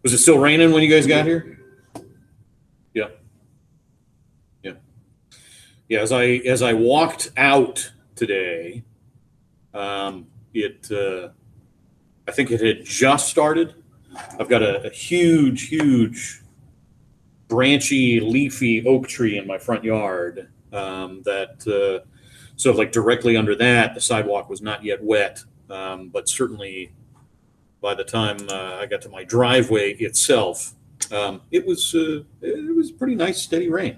Was it still raining when you guys got here? Yeah. Yeah. Yeah. As I walked out today, I think it had just started. I've got a huge branchy, leafy oak tree in my front yard. So like directly under that, the sidewalk was not yet wet, but certainly by the time I got to my driveway itself, it was pretty nice, steady rain.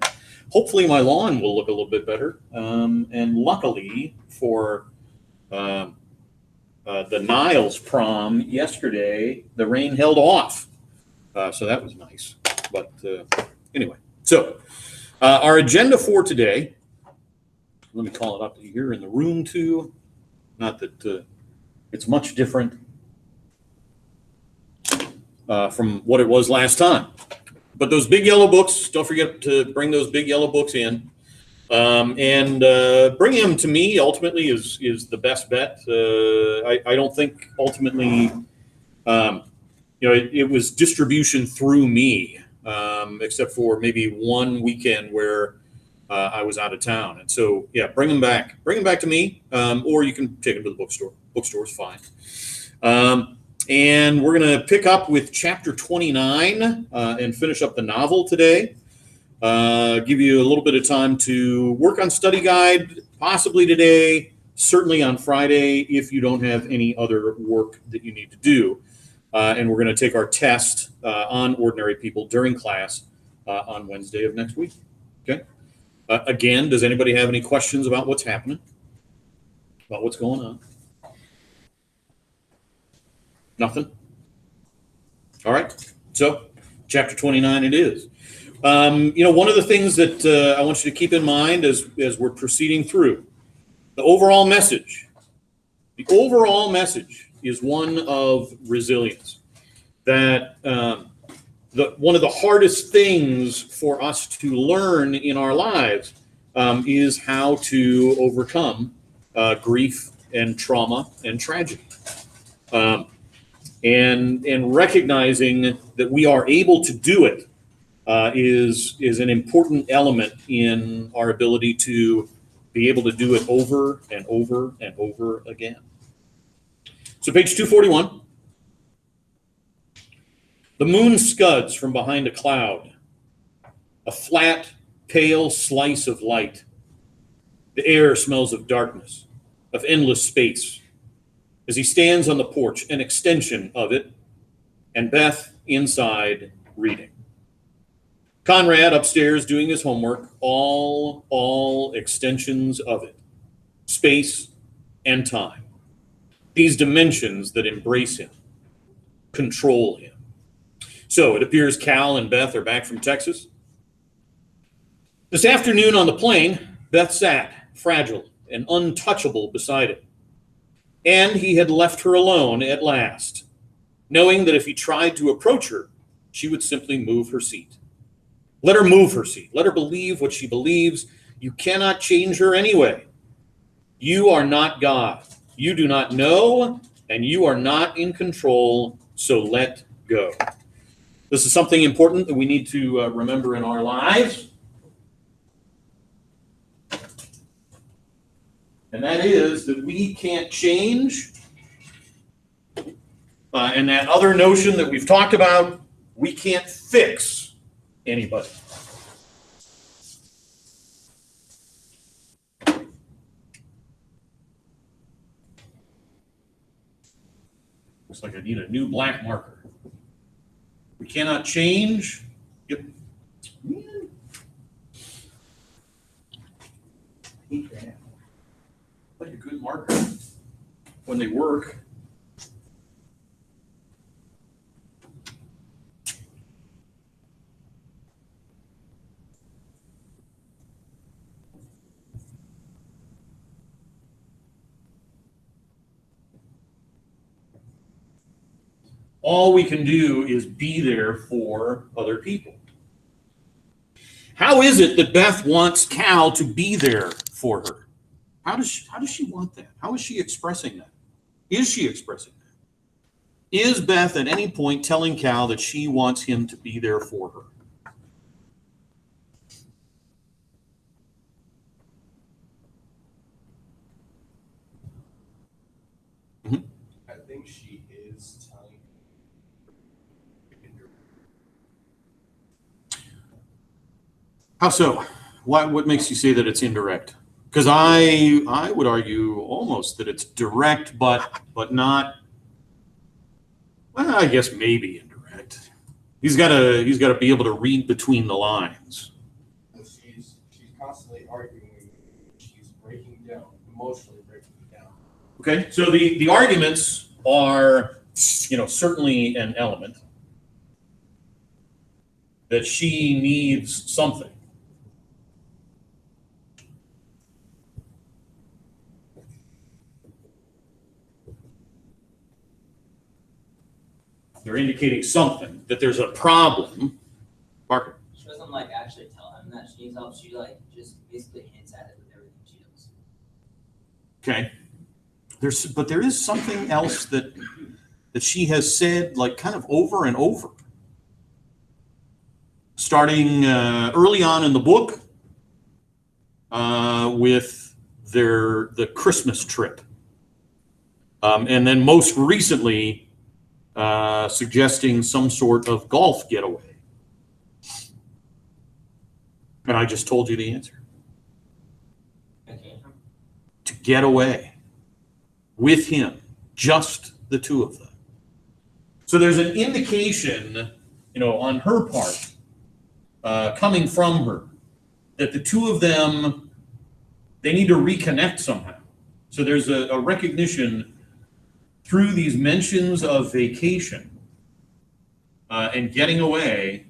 Hopefully, my lawn will look a little bit better. And luckily for the Niles prom yesterday, the rain held off, so that was nice. But anyway, so our agenda for today. Let me call it up here in the room too. Not that it's much different from what it was last time. But those big yellow books, don't forget to bring those big yellow books in. And bringing them to me ultimately is the best bet. I don't think ultimately, it was distribution through me, except for maybe one weekend where I was out of town. And so, yeah, bring them back to me, or you can take them to the bookstore. Bookstore's fine. And we're going to pick up with chapter 29 and finish up the novel today. Give you a little bit of time to work on study guide, possibly today, certainly on Friday, if you don't have any other work that you need to do. And we're going to take our test on ordinary people during class on Wednesday of next week. Okay. Again, does anybody have any questions about what's happening? About what's going on? Nothing? All right. So, chapter 29 it is. One of the things that I want you to keep in mind as we're proceeding through, the overall message is one of resilience. That one of the hardest things for us to learn in our lives is how to overcome grief and trauma and tragedy. And recognizing that we are able to do it is an important element in our ability to be able to do it over and over and over again. So page 241. The moon scuds from behind a cloud, a flat, pale slice of light. The air smells of darkness, of endless space. As he stands on the porch, an extension of it, and Beth inside reading. Conrad upstairs doing his homework, all extensions of it, space and time. These dimensions that embrace him, control him. So it appears Cal and Beth are back from Texas. This afternoon on the plane, Beth sat, fragile and untouchable beside him. And he had left her alone at last, knowing that if he tried to approach her, she would simply move her seat. Let her move her seat. Let her believe what she believes. You cannot change her anyway. You are not God. You do not know, and you are not in control, so let go. This is something important that we need to remember in our lives. And that is that we can't change. And that other notion that we've talked about, we can't fix anybody. Looks like I need a new black marker. We cannot change. Yep. Like a good marker when they work. All we can do is be there for other people. How is it that Beth wants Cal to be there for her? How does she want that? How is she expressing that? Is she expressing that? Is Beth at any point telling Cal that she wants him to be there for her? I think she is telling. How so? What makes you say that it's indirect? Because I would argue almost that it's direct, but not. Well, I guess maybe indirect. He's got to be able to read between the lines. She's constantly arguing. She's breaking down, emotionally breaking down. Okay, so the arguments are, certainly an element that she needs something. They're indicating something, that there's a problem. Parker. She doesn't actually tell him that she needs help. She just basically hints at it with everything she does. Okay. But there is something else that she has said kind of over and over. Starting early on in the book with the Christmas trip. And then most recently suggesting some sort of golf getaway. And I just told you the answer. Okay. To get away with him, just the two of them. So there's an indication, on her part, coming from her, that the two of them, they need to reconnect somehow. So there's a recognition through these mentions of vacation and getting away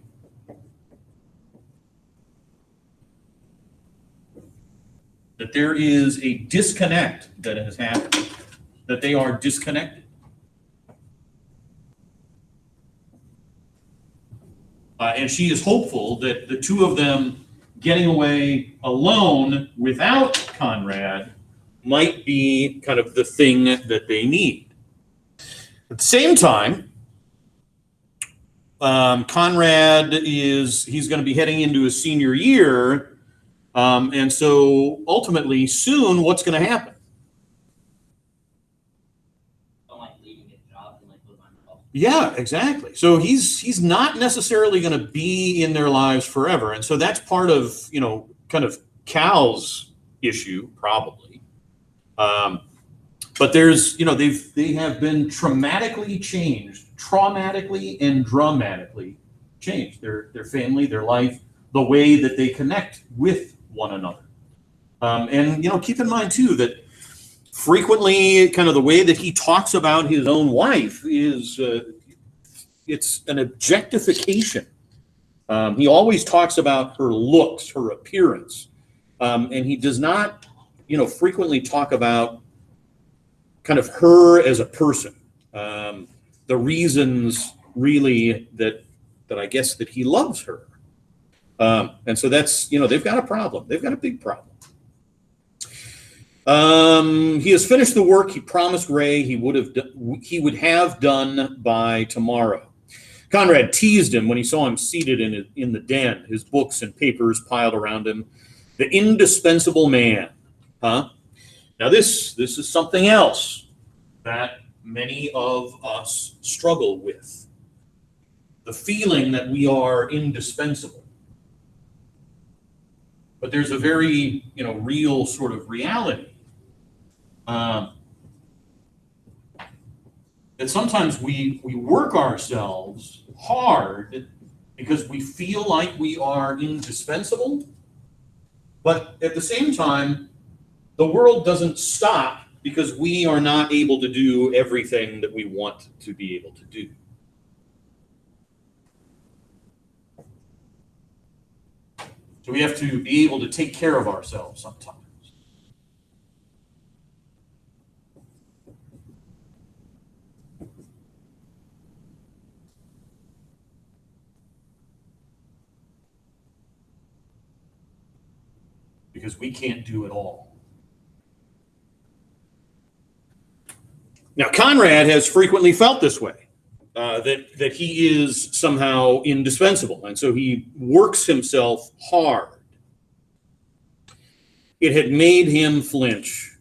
that there is a disconnect that has happened, that they are disconnected. And she is hopeful that the two of them getting away alone without Conrad might be kind of the thing that they need. At the same time, Conrad he's going to be heading into his senior year. And so ultimately soon, what's going to happen? Leaving his job and live on his own. Yeah, exactly. So he's not necessarily going to be in their lives forever. And so that's part of, kind of Cal's issue, probably. But there's, they have been traumatically and dramatically changed. Their family, their life, the way that they connect with one another. And, keep in mind too, that frequently kind of the way that he talks about his own wife is, it's an objectification. He always talks about her looks, her appearance. And he does not, frequently talk about kind of her as a person. The reasons really that I guess that he loves her. And so that's, they've got a problem. They've got a big problem. He has finished the work he promised Ray he would have done by tomorrow. Conrad teased him when he saw him seated in the den, his books and papers piled around him. The indispensable man, huh? Now this is something else that many of us struggle with. The feeling that we are indispensable. But there's a very, real sort of reality. That sometimes we work ourselves hard because we feel like we are indispensable, but at the same time, the world doesn't stop because we are not able to do everything that we want to be able to do. So we have to be able to take care of ourselves sometimes. Because we can't do it all. Now, Conrad has frequently felt this way. that he is somehow indispensable, and so he works himself hard. It had made him flinch.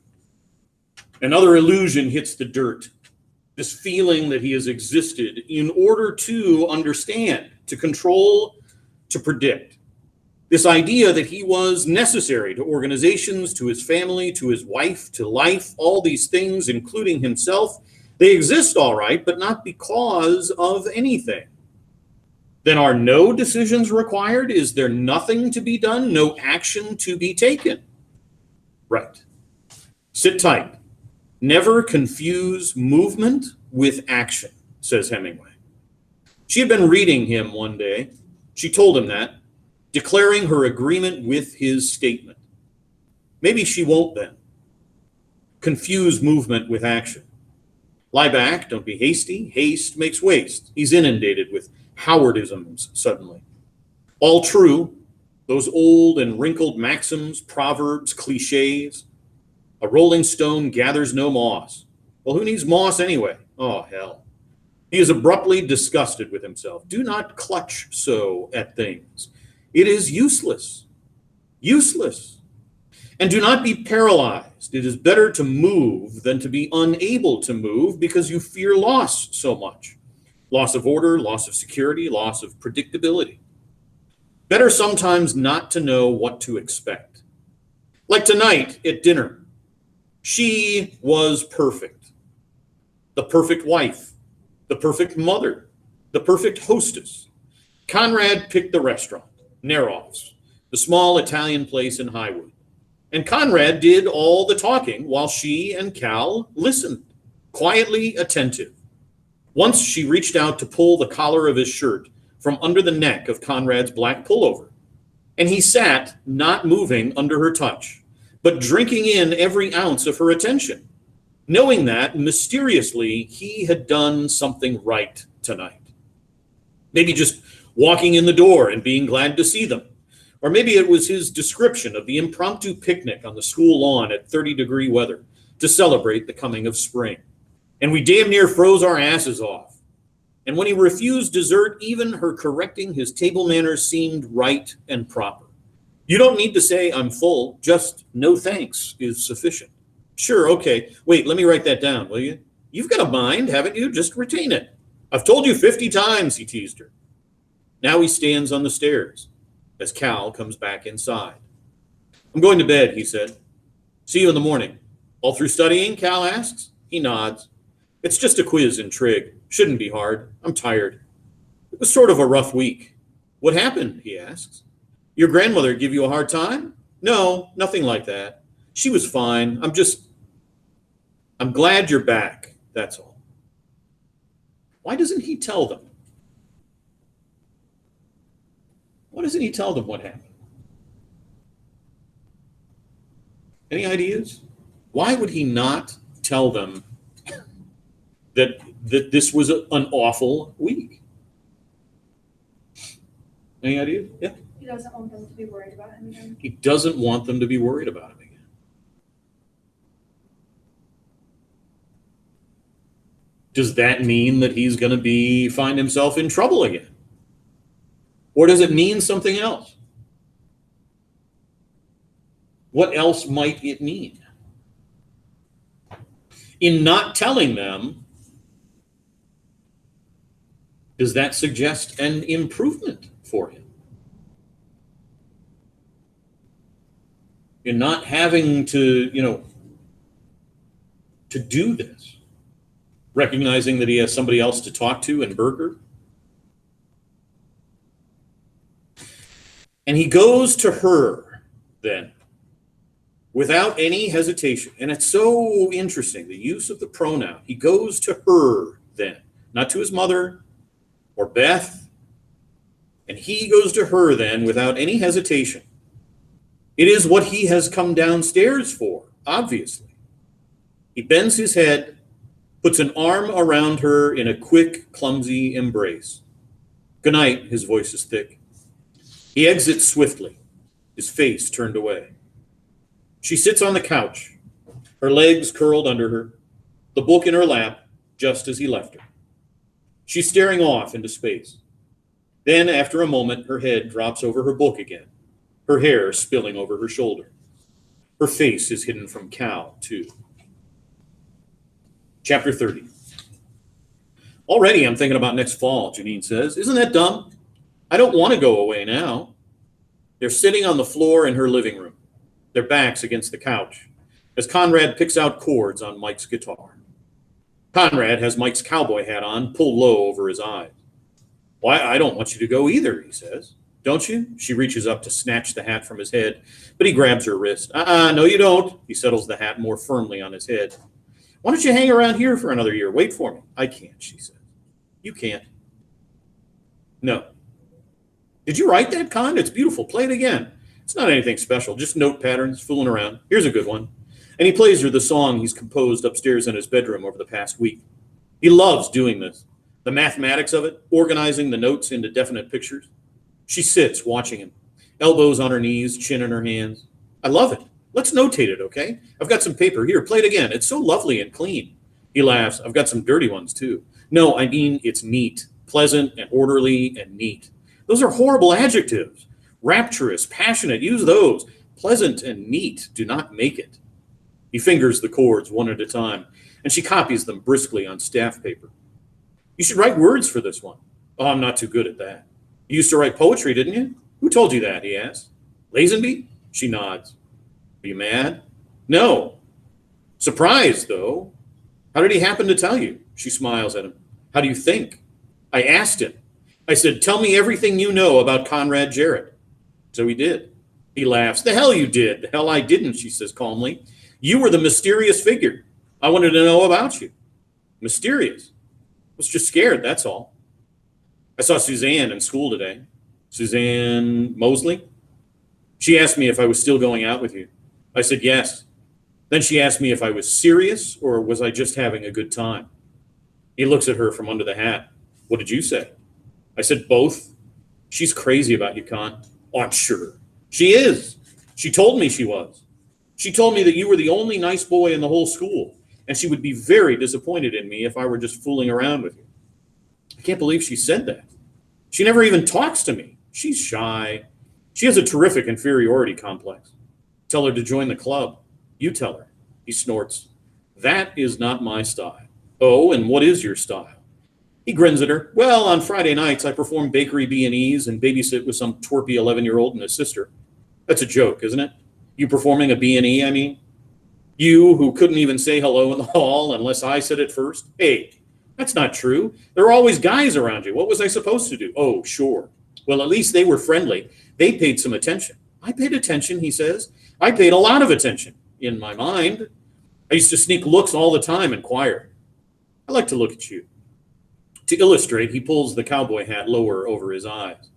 Another illusion hits the dirt. This feeling that he has existed in order to understand, to control, to predict. This idea that he was necessary to organizations, to his family, to his wife, to life, all these things, including himself, they exist all right, but not because of anything. Then are no decisions required? Is there nothing to be done? No action to be taken? Right. Sit tight. Never confuse movement with action, says Hemingway. She had been reading him one day. She told him that, declaring her agreement with his statement. Maybe she won't then. Confuse movement with action. Lie back, don't be hasty. Haste makes waste. He's inundated with Howardisms suddenly. All true, those old and wrinkled maxims, proverbs, cliches. A rolling stone gathers no moss. Well, who needs moss anyway? Oh, hell. He is abruptly disgusted with himself. Do not clutch so at things. It is useless. Useless. And do not be paralyzed. It is better to move than to be unable to move because you fear loss so much. Loss of order, loss of security, loss of predictability. Better sometimes not to know what to expect. Like tonight at dinner. She was perfect. The perfect wife, the perfect mother, the perfect hostess. Conrad picked the restaurant, Neroff's, the small Italian place in Highwood. And Conrad did all the talking while she and Cal listened, quietly attentive. Once she reached out to pull the collar of his shirt from under the neck of Conrad's black pullover. And he sat, not moving under her touch, but drinking in every ounce of her attention, knowing that, mysteriously, he had done something right tonight. Maybe just walking in the door and being glad to see them. Or maybe it was his description of the impromptu picnic on the school lawn at 30-degree weather to celebrate the coming of spring. And we damn near froze our asses off. And when he refused dessert, even her correcting his table manners seemed right and proper. You don't need to say, I'm full, just no thanks is sufficient. Sure, okay, wait, let me write that down, will you? You've got a mind, haven't you? Just retain it. I've told you 50 times, he teased her. Now he stands on the stairs as Cal comes back inside. I'm going to bed, he said. See you in the morning. All through studying, Cal asks. He nods. It's just a quiz in trig. Shouldn't be hard. I'm tired. It was sort of a rough week. What happened, he asks. Your grandmother give you a hard time? No, nothing like that. She was fine. I'm glad you're back, that's all. Why doesn't he tell them? Why doesn't he tell them what happened? Any ideas? Why would he not tell them that this was an awful week? Any ideas? Yeah. He doesn't want them to be worried about him again. He doesn't want them to be worried about him again. Does that mean that he's going to find himself in trouble again? Or does it mean something else? What else might it mean? In not telling them, does that suggest an improvement for him? In not having to do this, recognizing that he has somebody else to talk to in Berger. And he goes to her then, without any hesitation. And it's so interesting, the use of the pronoun. He goes to her then, not to his mother or Beth. And he goes to her then without any hesitation. It is what he has come downstairs for, obviously. He bends his head, puts an arm around her in a quick, clumsy embrace. Good night, his voice is thick. He exits swiftly, his face turned away. She sits on the couch, her legs curled under her, the book in her lap, just as he left her. She's staring off into space. Then, after a moment, her head drops over her book again, her hair spilling over her shoulder. Her face is hidden from Cal, too. Chapter 30. Already I'm thinking about next fall, Janine says. Isn't that dumb? I don't want to go away now. They're sitting on the floor in her living room, their backs against the couch, as Conrad picks out chords on Mike's guitar. Conrad has Mike's cowboy hat on, pulled low over his eyes. Why, I don't want you to go either, he says. Don't you? She reaches up to snatch the hat from his head, but he grabs her wrist. No, you don't. He settles the hat more firmly on his head. Why don't you hang around here for another year? Wait for me. I can't, she says. You can't. No. Did you write that, Con? It's beautiful. Play it again. It's not anything special, just note patterns, fooling around. Here's a good one. And he plays her the song he's composed upstairs in his bedroom over the past week. He loves doing this. The mathematics of it, organizing the notes into definite pictures. She sits watching him, elbows on her knees, chin in her hands. I love it. Let's notate it, okay? I've got some paper. Here, play it again. It's so lovely and clean. He laughs. I've got some dirty ones, too. No, I mean it's neat, pleasant and orderly and neat. Those are horrible adjectives. Rapturous, passionate, use those. Pleasant and neat do not make it. He fingers the chords one at a time, and she copies them briskly on staff paper. You should write words for this one. Oh, I'm not too good at that. You used to write poetry, didn't you? Who told you that, he asks. Lazenby? She nods. Are you mad? No. Surprised, though. How did he happen to tell you? She smiles at him. How do you think? I asked him. I said, tell me everything you know about Conrad Jarrett. So he did. He laughs. The hell you did. The hell I didn't, she says calmly. You were the mysterious figure. I wanted to know about you. Mysterious? I was just scared, that's all. I saw Suzanne in school today. Suzanne Mosley? She asked me if I was still going out with you. I said yes. Then she asked me if I was serious or was I just having a good time. He looks at her from under the hat. What did you say? I said both. She's crazy about you, Con. Oh, I'm sure. She is. She told me she was. She told me that you were the only nice boy in the whole school, and she would be very disappointed in me if I were just fooling around with you. I can't believe she said that. She never even talks to me. She's shy. She has a terrific inferiority complex. Tell her to join the club. You tell her. He snorts. That is not my style. Oh, and what is your style? He grins at her. Well, on Friday nights, I perform bakery B&Es and babysit with some twerpy 11-year-old and his sister. That's a joke, isn't it? You performing a B&E, I mean? You who couldn't even say hello in the hall unless I said it first? Hey, that's not true. There are always guys around you. What was I supposed to do? Oh, sure. Well, at least they were friendly. They paid some attention. I paid attention, he says. I paid a lot of attention, in my mind. I used to sneak looks all the time in choir. I like to look at you. To illustrate, he pulls the cowboy hat lower over his eyes.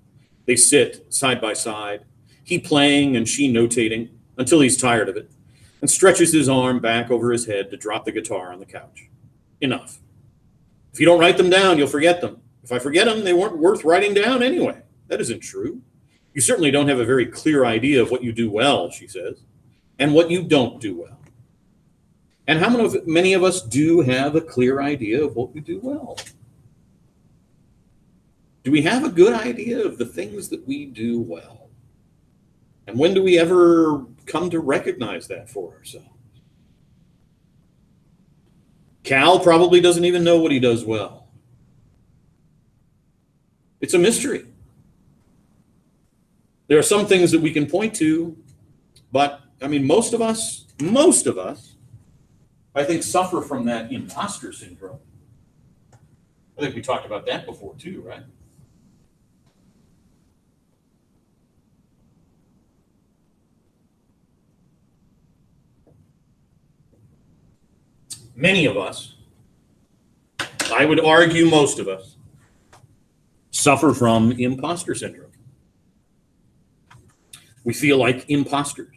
They sit side by side, he playing and she notating until he's tired of it, and stretches his arm back over his head to drop the guitar on the couch. Enough. If you don't write them down, you'll forget them. If I forget them, they weren't worth writing down anyway. That isn't true. You certainly don't have a very clear idea of what you do well, she says, and what you don't do well. And how many of us do have a clear idea of what we do well? Do we have a good idea of the things that we do well? And when do we ever come to recognize that for ourselves? Cal probably doesn't even know what he does well. It's a mystery. There are some things that we can point to, but I mean, most of us, I think, suffer from that imposter syndrome. I think we talked about that before too, right? Many of us, I would argue most of us, suffer from imposter syndrome. We feel like imposters.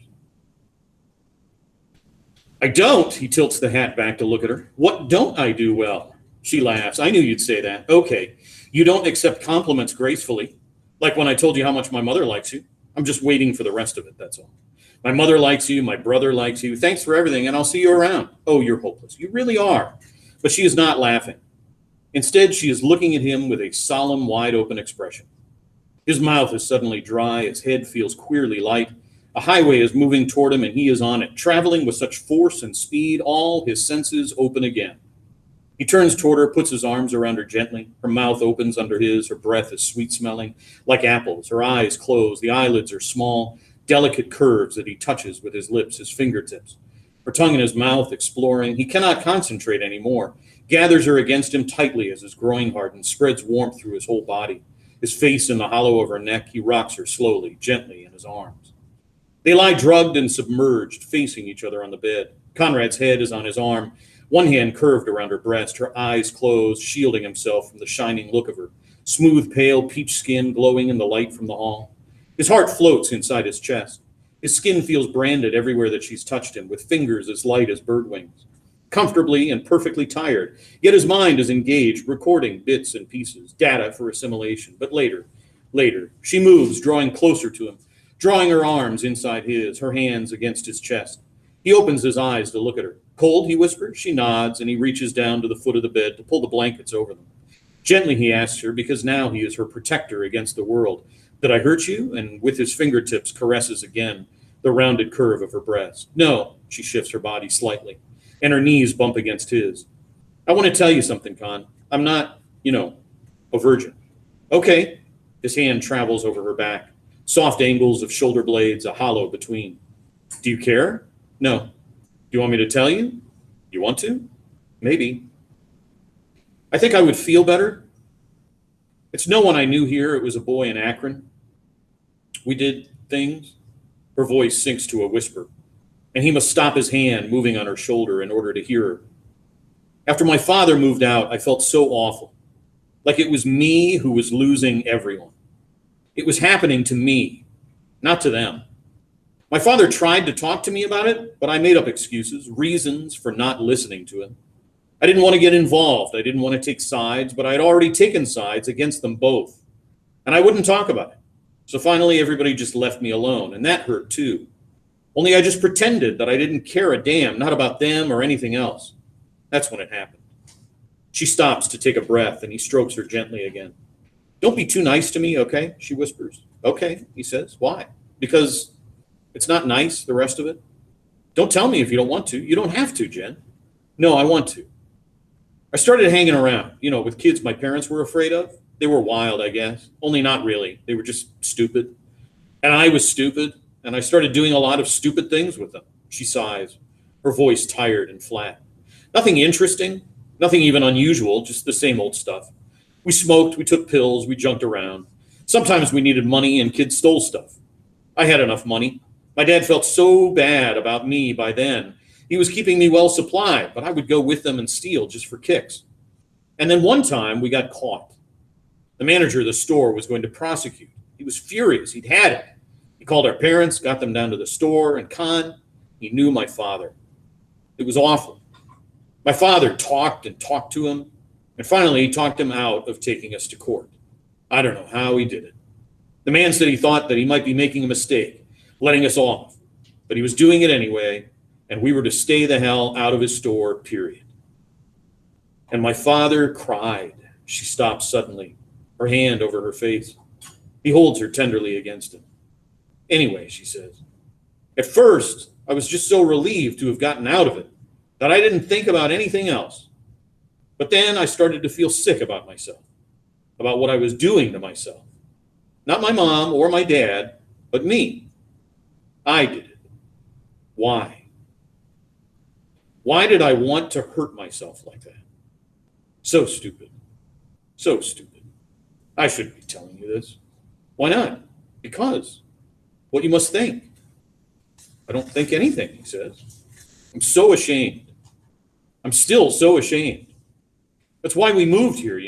I don't, he tilts the hat back to look at her. What don't I do well? She laughs. I knew you'd say that. Okay, you don't accept compliments gracefully, like when I told you how much my mother likes you. I'm just waiting for the rest of it, that's all. My mother likes you, my brother likes you. Thanks for everything, and I'll see you around. Oh, you're hopeless. You really are. But she is not laughing. Instead, she is looking at him with a solemn, wide-open expression. His mouth is suddenly dry, his head feels queerly light. A highway is moving toward him, and he is on it, traveling with such force and speed, all his senses open again. He turns toward her, puts his arms around her gently. Her mouth opens under his, her breath is sweet-smelling, like apples. Her eyes close, the eyelids are small, delicate curves that he touches with his lips, his fingertips. Her tongue in his mouth, exploring. He cannot concentrate anymore. Gathers her against him tightly as his groin hardens, spreads warmth through his whole body. His face in the hollow of her neck, he rocks her slowly, gently in his arms. They lie drugged and submerged, facing each other on the bed. Conrad's head is on his arm, one hand curved around her breast, her eyes closed, shielding himself from the shining look of her, smooth, pale, peach skin glowing in the light from the hall. His heart floats inside his chest. His skin feels branded everywhere that she's touched him, with fingers as light as bird wings. Comfortably and perfectly tired, yet his mind is engaged, recording bits and pieces, data for assimilation. But later, she moves, drawing closer to him, drawing her arms inside his, her hands against his chest. He opens his eyes to look at her. Cold, he whispers. She nods, and he reaches down to the foot of the bed to pull the blankets over them. Gently, he asks her, because now he is her protector against the world. Did I hurt you? And with his fingertips caresses again the rounded curve of her breast. No, she shifts her body slightly, and her knees bump against his. I want to tell you something, Con. I'm not, a virgin. Okay. His hand travels over her back. Soft angles of shoulder blades, a hollow between. Do you care? No. Do you want me to tell you? You want to? Maybe. I think I would feel better. It's no one I knew here. It was a boy in Akron. We did things. Her voice sinks to a whisper, and he must stop his hand moving on her shoulder in order to hear her. After my father moved out, I felt so awful, like it was me who was losing everyone. It was happening to me, not to them. My father tried to talk to me about it, but I made up excuses, reasons for not listening to him. I didn't want to get involved. I didn't want to take sides, but I had already taken sides against them both, and I wouldn't talk about it. So finally, everybody just left me alone, and that hurt too. Only I just pretended that I didn't care a damn, not about them or anything else. That's when it happened. She stops to take a breath, and he strokes her gently again. Don't be too nice to me, okay? She whispers. Okay, he says. Why? Because it's not nice, the rest of it. Don't tell me if you don't want to. You don't have to, Jen. No, I want to. I started hanging around, with kids my parents were afraid of. They were wild, I guess. Only not really. They were just stupid. And I was stupid, and I started doing a lot of stupid things with them. She sighs, her voice tired and flat. Nothing interesting, nothing even unusual, just the same old stuff. We smoked, we took pills, we junked around. Sometimes we needed money and kids stole stuff. I had enough money. My dad felt so bad about me by then. He was keeping me well supplied, but I would go with them and steal just for kicks. And then one time we got caught. The manager of the store was going to prosecute. He was furious. He'd had it. He called our parents, got them down to the store, and he knew my father. It was awful. My father talked and talked to him, and finally he talked him out of taking us to court. I don't know how he did it. The man said he thought that he might be making a mistake, letting us off, but he was doing it anyway, and we were to stay the hell out of his store, period. And my father cried. She stops suddenly, her hand over her face. He holds her tenderly against him. Anyway, she says, at first, I was just so relieved to have gotten out of it that I didn't think about anything else. But then I started to feel sick about myself, about what I was doing to myself. Not my mom or my dad, but me. I did it. Why? Why did I want to hurt myself like that? So stupid. So stupid. I shouldn't be telling you this. Why not? Because what you must think. I don't think anything, he says. I'm so ashamed. I'm still so ashamed. That's why we moved here,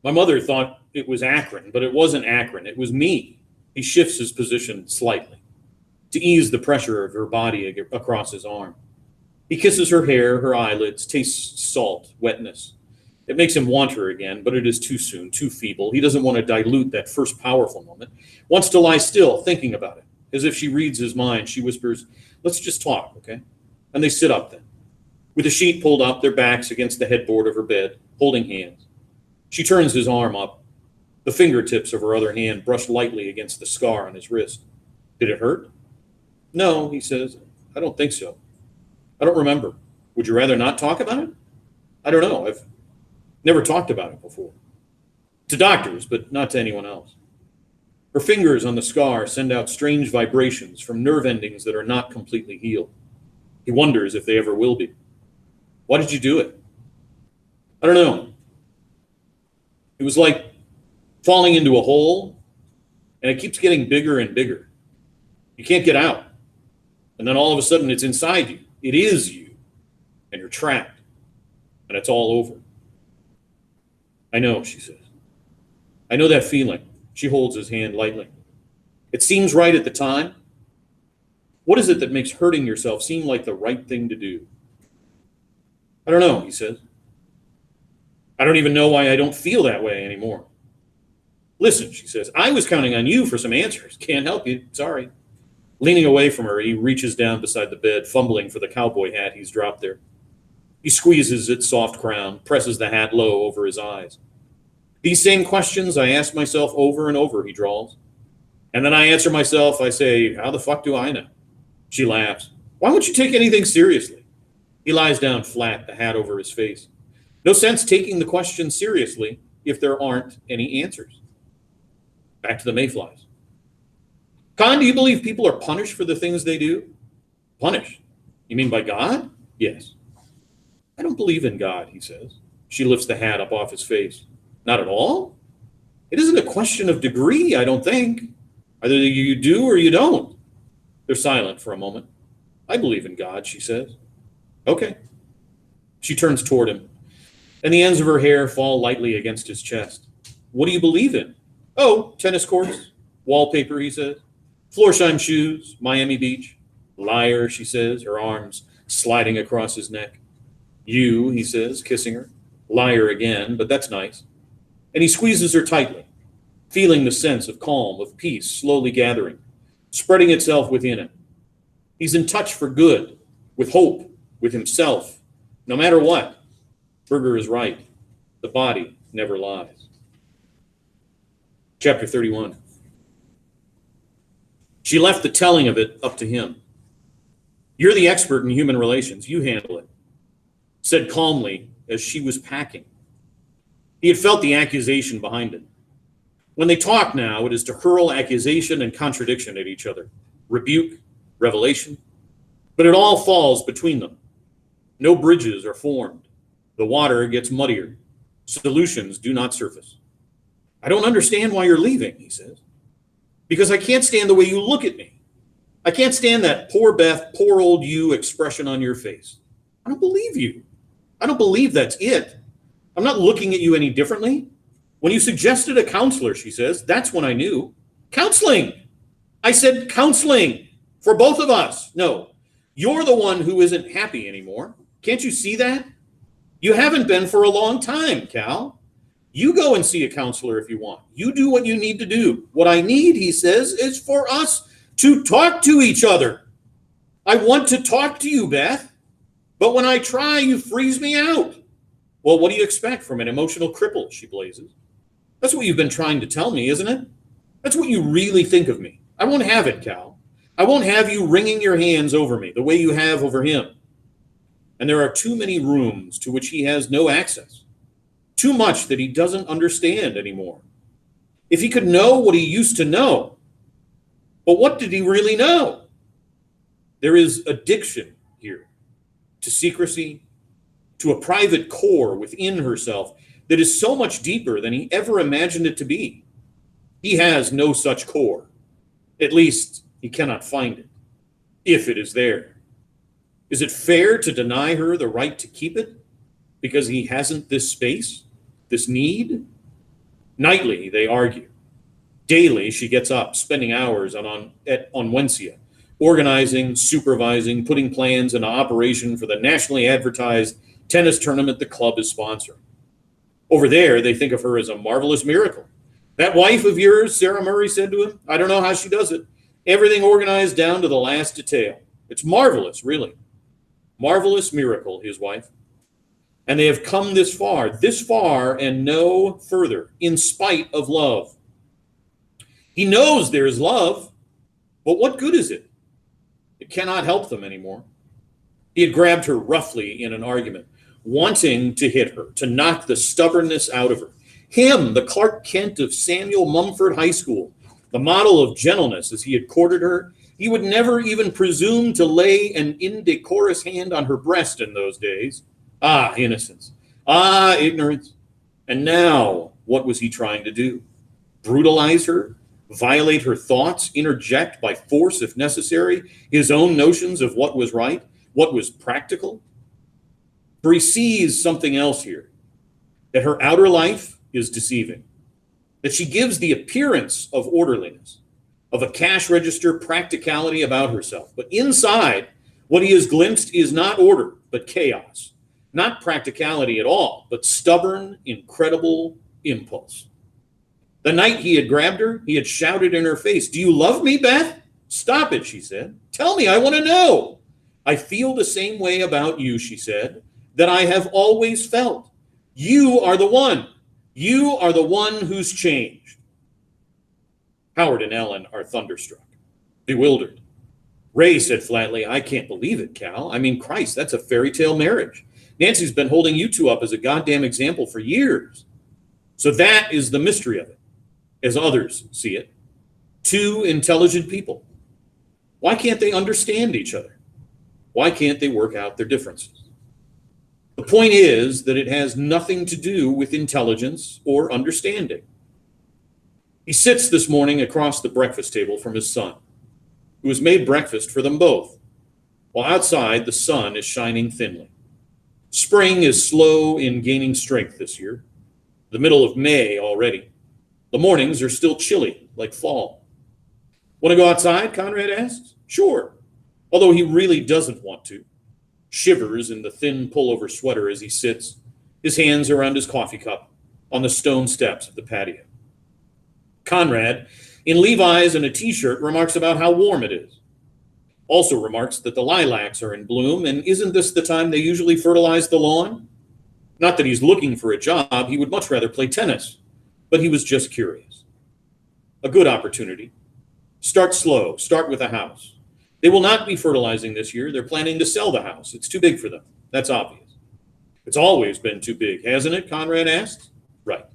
My mother thought it was Akron, but it wasn't Akron. It was me. He shifts his position slightly to ease the pressure of her body across his arm. He kisses her hair, her eyelids, tastes salt, wetness. It makes him want her again, but it is too soon, too feeble. He doesn't want to dilute that first powerful moment. Wants to lie still, thinking about it. As if she reads his mind, she whispers, let's just talk, okay? And they sit up then. With the sheet pulled up, their backs against the headboard of her bed. holding hands. She turns his arm up. The fingertips of her other hand brush lightly against the scar on his wrist. Did it hurt? No, he says. I don't think so. I don't remember. Would you rather not talk about it? I don't know. I've never talked about it before. To doctors, but not to anyone else. Her fingers on the scar send out strange vibrations from nerve endings that are not completely healed. He wonders if they ever will be. Why did you do it? I don't know. It was like falling into a hole, and it keeps getting bigger and bigger. You can't get out. And then all of a sudden it's inside you. It is you. And you're trapped. And it's all over. I know, she says. I know that feeling. She holds his hand lightly. It seems right at the time. What is it that makes hurting yourself seem like the right thing to do? I don't know, he says. I don't even know why I don't feel that way anymore. Listen, she says, I was counting on you for some answers. Can't help you. Sorry. Leaning away from her, he reaches down beside the bed, fumbling for the cowboy hat he's dropped there. He squeezes its soft crown, presses the hat low over his eyes. These same questions I ask myself over and over, he drawls. And then I answer myself, I say, how the fuck do I know? She laughs. Why won't you take anything seriously? He lies down flat, the hat over his face. No sense taking the question seriously if there aren't any answers. Back to the mayflies. Con, do you believe people are punished for the things they do? Punished? You mean by God? Yes. I don't believe in God, he says. She lifts the hat up off his face. Not at all? It isn't a question of degree, I don't think. Either you do or you don't. They're silent for a moment. I believe in God, she says. Okay. She turns toward him, and the ends of her hair fall lightly against his chest. What do you believe in? Oh, tennis courts, wallpaper, he says. Florsheim shoes, Miami Beach. Liar, she says, her arms sliding across his neck. You, he says, kissing her. Liar again, but that's nice. And he squeezes her tightly, feeling the sense of calm, of peace slowly gathering, spreading itself within him. He's in touch for good, with hope, with himself. No matter what, Berger is right. The body never lies. Chapter 31. She left the telling of it up to him. You're the expert in human relations. You handle it, said calmly as she was packing. He had felt the accusation behind it. When they talk now, it is to hurl accusation and contradiction at each other, rebuke, revelation, but it all falls between them. No bridges are formed. The water gets muddier. Solutions do not surface. I don't understand why you're leaving, he says. Because I can't stand the way you look at me. I can't stand that poor Beth, poor old you expression on your face. I don't believe you. I don't believe that's it. I'm not looking at you any differently. When you suggested a counselor, she says, that's when I knew. Counseling! I said counseling for both of us. No, you're the one who isn't happy anymore. Can't you see that? You haven't been for a long time, Cal. You go and see a counselor if you want. You do what you need to do. What I need, he says, is for us to talk to each other. I want to talk to you, Beth. But when I try, you freeze me out. Well, what do you expect from an emotional cripple, she blazes. That's what you've been trying to tell me, isn't it? That's what you really think of me. I won't have it, Cal. I won't have you wringing your hands over me the way you have over him. And there are too many rooms to which he has no access. Too much that he doesn't understand anymore. If he could know what he used to know, but what did he really know? There is addiction here to secrecy, to a private core within herself that is so much deeper than he ever imagined it to be. He has no such core. At least he cannot find it, if it is there. Is it fair to deny her the right to keep it because he hasn't this space, this need? Nightly, they argue. Daily, she gets up, spending hours on Wensia, organizing, supervising, putting plans into operation for the nationally advertised tennis tournament the club is sponsoring. Over there, they think of her as a marvelous miracle. That wife of yours, Sarah Murray said to him, I don't know how she does it. Everything organized down to the last detail. It's marvelous, really. Marvelous miracle, his wife. And they have come this far and no further, in spite of love. He knows there is love, but what good is it? It cannot help them anymore. He had grabbed her roughly in an argument, wanting to hit her, to knock the stubbornness out of her. Him, the Clark Kent of Samuel Mumford High School, the model of gentleness as he had courted her, he would never even presume to lay an indecorous hand on her breast in those days. Ah, innocence. Ah, ignorance. And now, what was he trying to do? Brutalize her? Violate her thoughts? Interject by force, if necessary, his own notions of what was right, what was practical? For he sees something else here, that her outer life is deceiving, that she gives the appearance of orderliness, of a cash register practicality about herself. But inside, what he has glimpsed is not order, but chaos. Not practicality at all, but stubborn, incredible impulse. The night he had grabbed her, he had shouted in her face, "Do you love me, Beth?" "Stop it," she said. "Tell me, I want to know." "I feel the same way about you," she said, "that I have always felt. You are the one. You are the one who's changed." Howard and Ellen are thunderstruck, bewildered. Ray said flatly, "I can't believe it, Cal. I mean, Christ, that's a fairy tale marriage. Nancy's been holding you two up as a goddamn example for years." So that is the mystery of it, as others see it. Two intelligent people. Why can't they understand each other? Why can't they work out their differences? The point is that it has nothing to do with intelligence or understanding. He sits this morning across the breakfast table from his son, who has made breakfast for them both, while outside the sun is shining thinly. Spring is slow in gaining strength this year, the middle of May already. The mornings are still chilly, like fall. "Want to go outside?" Conrad asks. "Sure," although he really doesn't want to. Shivers in the thin pullover sweater as he sits, his hands around his coffee cup, on the stone steps of the patio. Conrad, in Levi's and a t-shirt, remarks about how warm it is. Also remarks that the lilacs are in bloom, and isn't this the time they usually fertilize the lawn? Not that he's looking for a job, he would much rather play tennis, but he was just curious. A good opportunity. Start slow, start with a house. They will not be fertilizing this year, they're planning to sell the house. It's too big for them, that's obvious. It's always been too big, hasn't it? Conrad asks. Right.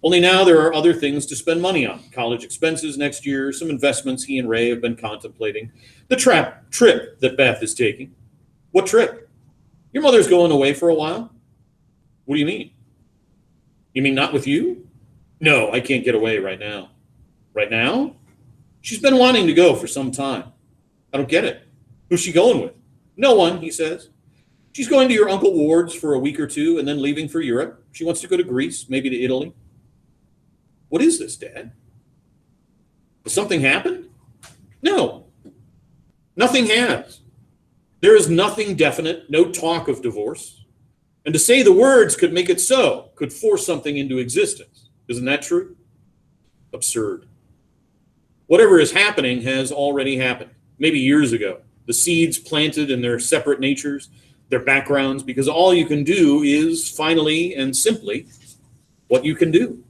Only now there are other things to spend money on. College expenses next year, some investments he and Ray have been contemplating. The trip that Beth is taking. What trip? Your mother's going away for a while? What do you mean? You mean not with you? No, I can't get away right now. Right now? She's been wanting to go for some time. I don't get it. Who's she going with? No one, he says. She's going to your Uncle Ward's for a week or two and then leaving for Europe. She wants to go to Greece, maybe to Italy. What is this, Dad? Has something happened? No, nothing has. There is nothing definite, no talk of divorce. And to say the words could make it so, could force something into existence. Isn't that true? Absurd. Whatever is happening has already happened, maybe years ago. The seeds planted in their separate natures, their backgrounds, because all you can do is finally and simply what you can do.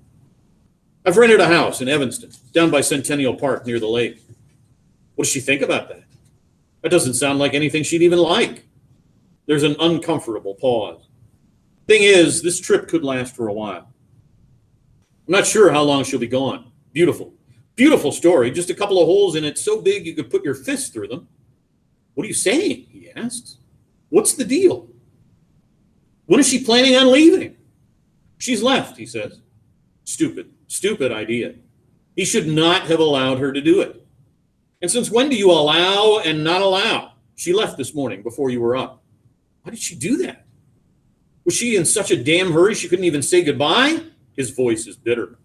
I've rented a house in Evanston, down by Centennial Park near the lake. What does she think about that? That doesn't sound like anything she'd even like. There's an uncomfortable pause. Thing is, this trip could last for a while. I'm not sure how long she'll be gone. Beautiful. Beautiful story. Just a couple of holes in it so big you could put your fist through them. What are you saying? He asks. What's the deal? When is she planning on leaving? She's left, he says. Stupid idea. He should not have allowed her to do it. And since when do you allow and not allow? She left this morning before you were up. Why did she do that? Was she in such a damn hurry she couldn't even say goodbye? His voice is bitter.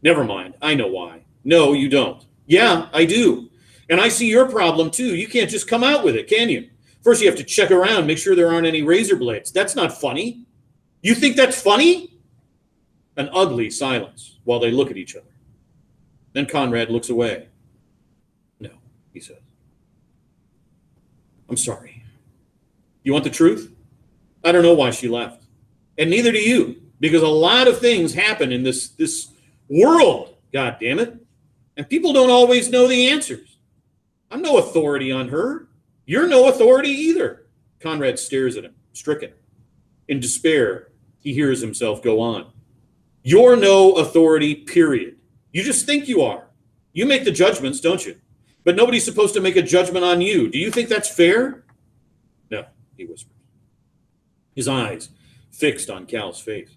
Never mind. I know why. No, you don't. Yeah, I do. And I see your problem too. You can't just come out with it, can you? First, you have to check around, make sure there aren't any razor blades. That's not funny. You think that's funny? An ugly silence while they look at each other. Then Conrad looks away. No, he says. I'm sorry. You want the truth? I don't know why she left. And neither do you, because a lot of things happen in this world, God damn it, and people don't always know the answers. I'm no authority on her. You're no authority either. Conrad stares at him, stricken. In despair, he hears himself go on. You're no authority, period. You just think you are. You make the judgments, don't you? But nobody's supposed to make a judgment on you. Do you think that's fair? No, he whispers, his eyes fixed on Cal's face.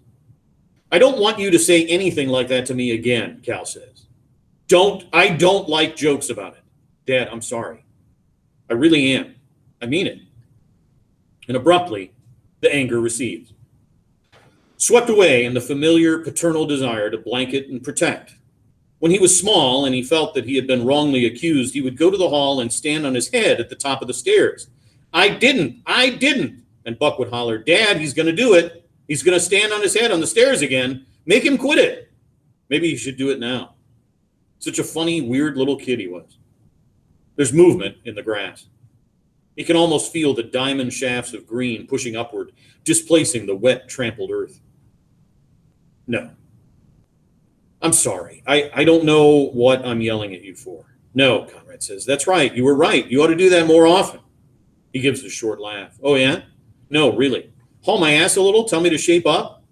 I don't want you to say anything like that to me again, Cal says. I don't like jokes about it. Dad, I'm sorry. I really am. I mean it. And abruptly, the anger recedes, swept away in the familiar paternal desire to blanket and protect. When he was small and he felt that he had been wrongly accused, he would go to the hall and stand on his head at the top of the stairs. I didn't. And Buck would holler, Dad, he's going to do it. He's going to stand on his head on the stairs again. Make him quit it. Maybe he should do it now. Such a funny, weird little kid he was. There's movement in the grass. He can almost feel the diamond shafts of green pushing upward, displacing the wet, trampled earth. No. I'm sorry. I don't know what I'm yelling at you for. No, Conrad says. That's right. You were right. You ought to do that more often. He gives a short laugh. Oh, yeah? No, really. Haul my ass a little? Tell me to shape up?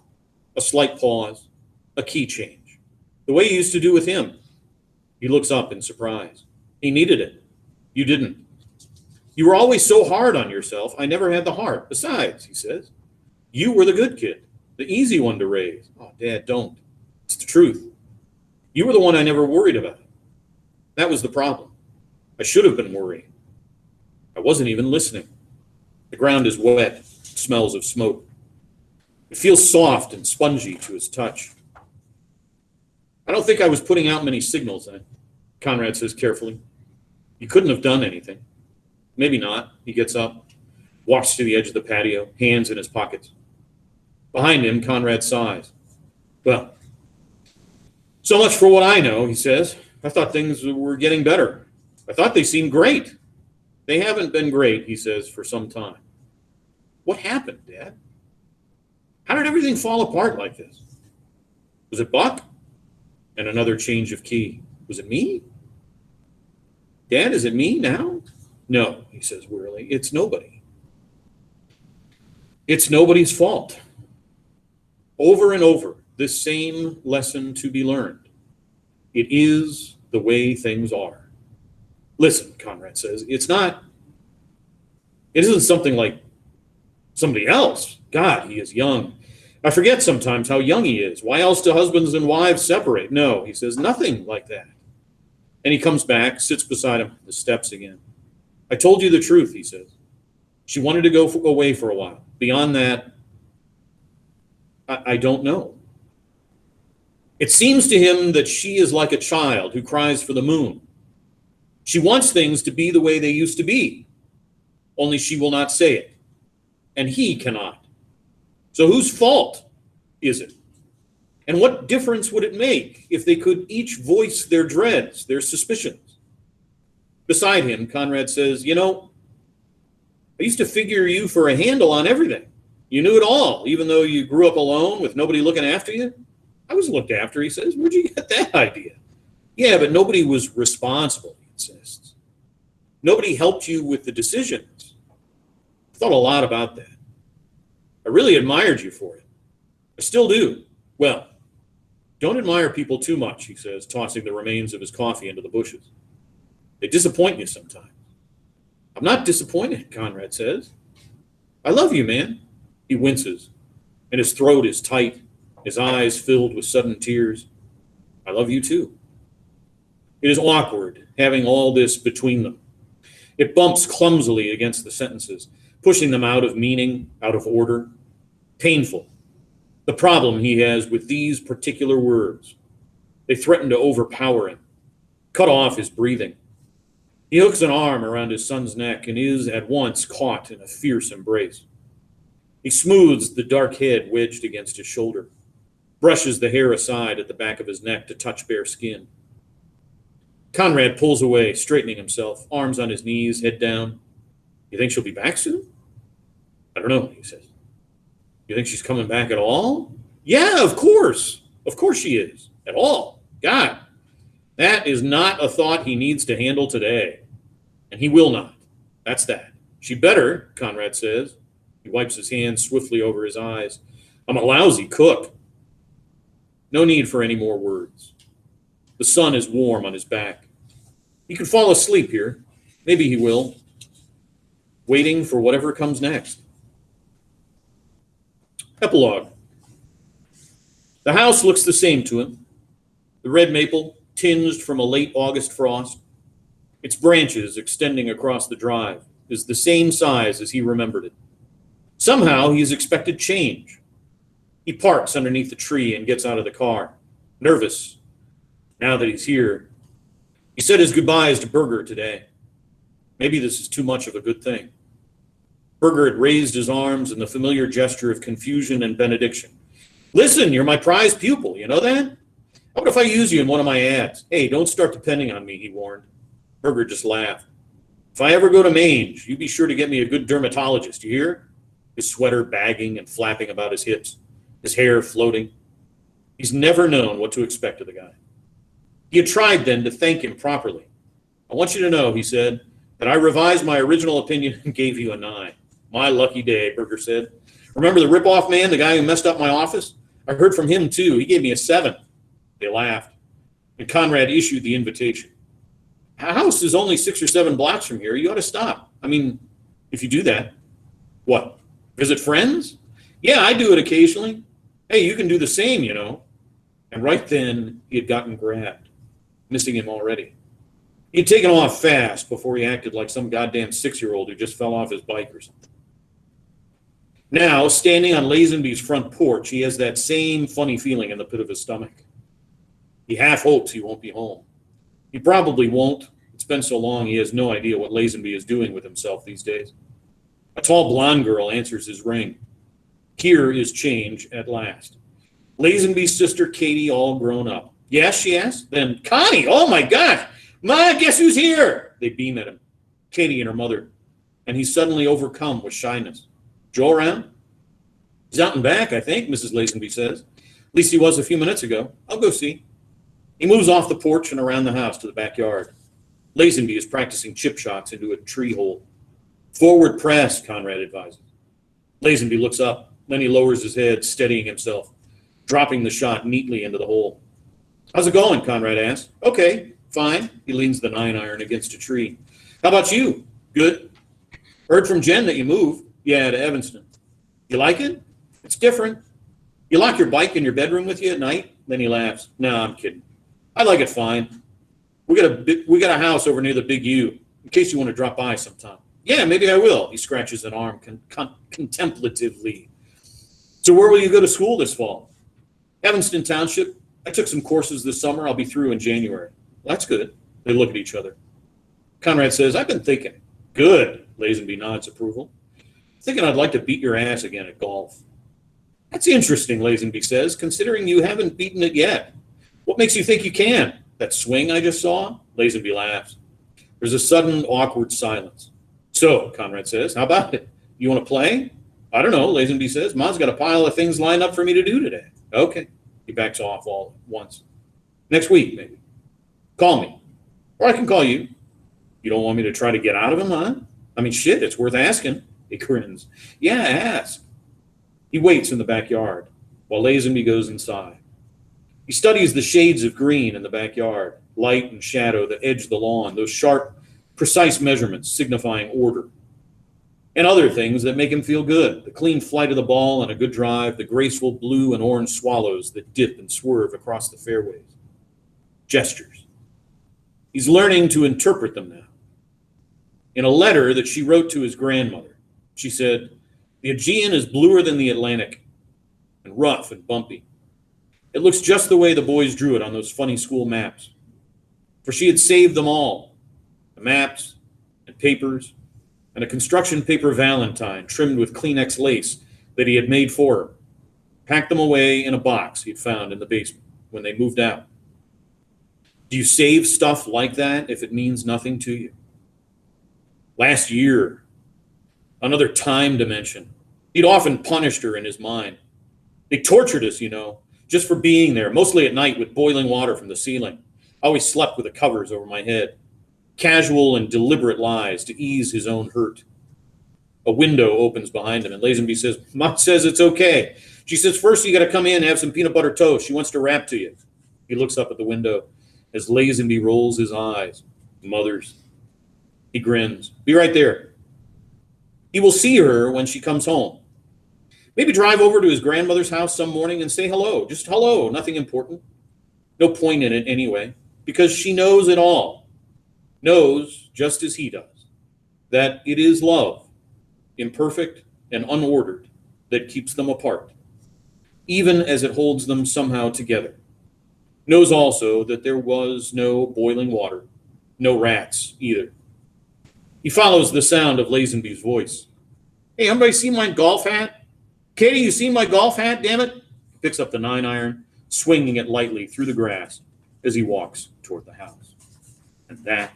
A slight pause. A key change. The way you used to do with him. He looks up in surprise. He needed it. You didn't. You were always so hard on yourself. I never had the heart. Besides, he says, you were the good kid, the easy one to raise. Oh, Dad, don't. It's the truth. You were the one I never worried about. That was the problem. I should have been worrying. I wasn't even listening. The ground is wet. It smells of smoke. It feels soft and spongy to his touch. I don't think I was putting out many signals then, Conrad says carefully. You couldn't have done anything. Maybe not. He gets up, walks to the edge of the patio, hands in his pockets. Behind him, Conrad sighs. Well, so much for what I know, he says. I thought things were getting better. I thought they seemed great. They haven't been great, he says, for some time. What happened, Dad? How did everything fall apart like this? Was it Buck? And another change of key. Was it me? Dad, is it me now? No, he says wearily. It's nobody. It's nobody's fault. Over and over, this same lesson to be learned. It is the way things are. Listen, Conrad says, it isn't something like somebody else. God, he is young. I forget sometimes how young he is. Why else do husbands and wives separate? No, he says, nothing like that. And he comes back, sits beside him, the steps again. I told you the truth, he says. She wanted to go away for a while. Beyond that, I don't know. It seems to him that she is like a child who cries for the moon. She wants things to be the way they used to be, only she will not say it, and he cannot. So whose fault is it? And what difference would it make if they could each voice their dreads, their suspicions? Beside him, Conrad says, I used to figure you for a handle on everything. You knew it all, even though you grew up alone with nobody looking after you. I was looked after, he says. Where'd you get that idea? Yeah, but nobody was responsible, he insists. Nobody helped you with the decisions. I thought a lot about that. I really admired you for it. I still do. Well, don't admire people too much, he says, tossing the remains of his coffee into the bushes. They disappoint you sometimes. I'm not disappointed, Conrad says. I love you, man. He winces, and his throat is tight, his eyes filled with sudden tears. I love you too. It is awkward having all this between them. It bumps clumsily against the sentences, pushing them out of meaning, out of order. Painful. The problem he has with these particular words. They threaten to overpower him, cut off his breathing. He hooks an arm around his son's neck and is at once caught in a fierce embrace. He smooths the dark head wedged against his shoulder, brushes the hair aside at the back of his neck to touch bare skin. Conrad pulls away, straightening himself, arms on his knees, head down. You think she'll be back soon? I don't know, he says. You think she's coming back at all? Yeah, of course. Of course she is. At all. God, that is not a thought he needs to handle today. And he will not. That's that. She better, Conrad says. He wipes his hands swiftly over his eyes. I'm a lousy cook. No need for any more words. The sun is warm on his back. He could fall asleep here. Maybe he will. Waiting for whatever comes next. Epilogue. The house looks the same to him. The red maple, tinged from a late August frost, its branches extending across the drive, is the same size as he remembered it. Somehow he has expected change. He parks underneath the tree and gets out of the car, nervous, now that he's here. He said his goodbyes to Berger today. Maybe this is too much of a good thing. Berger had raised his arms in the familiar gesture of confusion and benediction. Listen, you're my prized pupil, you know that? How about if I use you in one of my ads? Hey, don't start depending on me, he warned. Berger just laughed. If I ever go to Mange, you be sure to get me a good dermatologist, you hear? His sweater bagging and flapping about his hips, his hair floating. He's never known what to expect of the guy. He had tried then to thank him properly. I want you to know, he said, that I revised my original opinion and gave you a 9. My lucky day, Berger said. Remember the rip-off man, the guy who messed up my office? I heard from him, too. He gave me a 7. They laughed, and Conrad issued the invitation. A house is only 6 or 7 blocks from here. You ought to stop. I mean, if you do that. What? Visit friends? Yeah, I do it occasionally. Hey, you can do the same, you know. And right then, he had gotten grabbed, missing him already. He had taken off fast before he acted like some goddamn 6-year-old who just fell off his bike or something. Now, standing on Lazenby's front porch, he has that same funny feeling in the pit of his stomach. He half hopes he won't be home. He probably won't. It's been so long he has no idea what Lazenby is doing with himself these days. A tall blonde girl answers his ring. Here is change at last. Lazenby's sister Katie all grown up. Yes, she asked. Then Connie, oh my gosh. Ma, guess who's here? They beam at him. Katie and her mother. And he's suddenly overcome with shyness. Joe around? He's out and back, I think, Mrs. Lazenby says. At least he was a few minutes ago. I'll go see. He moves off the porch and around the house to the backyard. Lazenby is practicing chip shots into a tree hole. Forward press, Conrad advises. Lazenby looks up. Then he lowers his head, steadying himself, dropping the shot neatly into the hole. How's it going? Conrad asks. Okay, fine. He leans the 9-iron against a tree. How about you? Good. Heard from Jen that you moved. Yeah, to Evanston. You like it? It's different. You lock your bike in your bedroom with you at night? Then he laughs. No, I'm kidding. I like it fine. We got a house over near the Big U, in case you want to drop by sometime. Yeah, maybe I will. He scratches an arm contemplatively. So where will you go to school this fall? Evanston Township. I took some courses this summer. I'll be through in January. Well, that's good. They look at each other. Conrad says, I've been thinking. Good. Lazenby nods approval. Thinking I'd like to beat your ass again at golf. That's interesting, Lazenby says, considering you haven't beaten it yet. What makes you think you can? That swing I just saw? Lazenby laughs. There's a sudden, awkward silence. So, Conrad says, how about it? You want to play? I don't know, Lazenby says. Ma's got a pile of things lined up for me to do today. Okay. He backs off all at once. Next week, maybe. Call me. Or I can call you. You don't want me to try to get out of him, huh? I mean, shit, it's worth asking. He grins. Yeah, ask. He waits in the backyard while Lazenby goes inside. He studies the shades of green in the backyard, light and shadow that edge the lawn, those sharp, precise measurements signifying order. And other things that make him feel good, the clean flight of the ball on a good drive, the graceful blue and orange swallows that dip and swerve across the fairways. Gestures. He's learning to interpret them now. In a letter that she wrote to his grandmother, she said, the Aegean is bluer than the Atlantic and rough and bumpy. It looks just the way the boys drew it on those funny school maps. For she had saved them all, the maps and papers and a construction paper valentine trimmed with Kleenex lace that he had made for her, packed them away in a box he'd found in the basement when they moved out. Do you save stuff like that if it means nothing to you? Last year, another time dimension. He'd often punished her in his mind. They tortured us, just for being there, mostly at night with boiling water from the ceiling. I always slept with the covers over my head. Casual and deliberate lies to ease his own hurt. A window opens behind him, and Lazenby says, Mom says it's okay. She says, first you got to come in and have some peanut butter toast. She wants to rap to you. He looks up at the window as Lazenby rolls his eyes. Mother's. He grins. Be right there. He will see her when she comes home. Maybe drive over to his grandmother's house some morning and say hello. Just hello, nothing important. No point in it anyway, because she knows it all. Knows, just as he does, that it is love, imperfect and unordered, that keeps them apart, even as it holds them somehow together. Knows also that there was no boiling water, no rats either. He follows the sound of Lazenby's voice. Hey, everybody see my golf hat? Katie, you seen my golf hat, damn it? He picks up the 9-iron, swinging it lightly through the grass as he walks toward the house. And that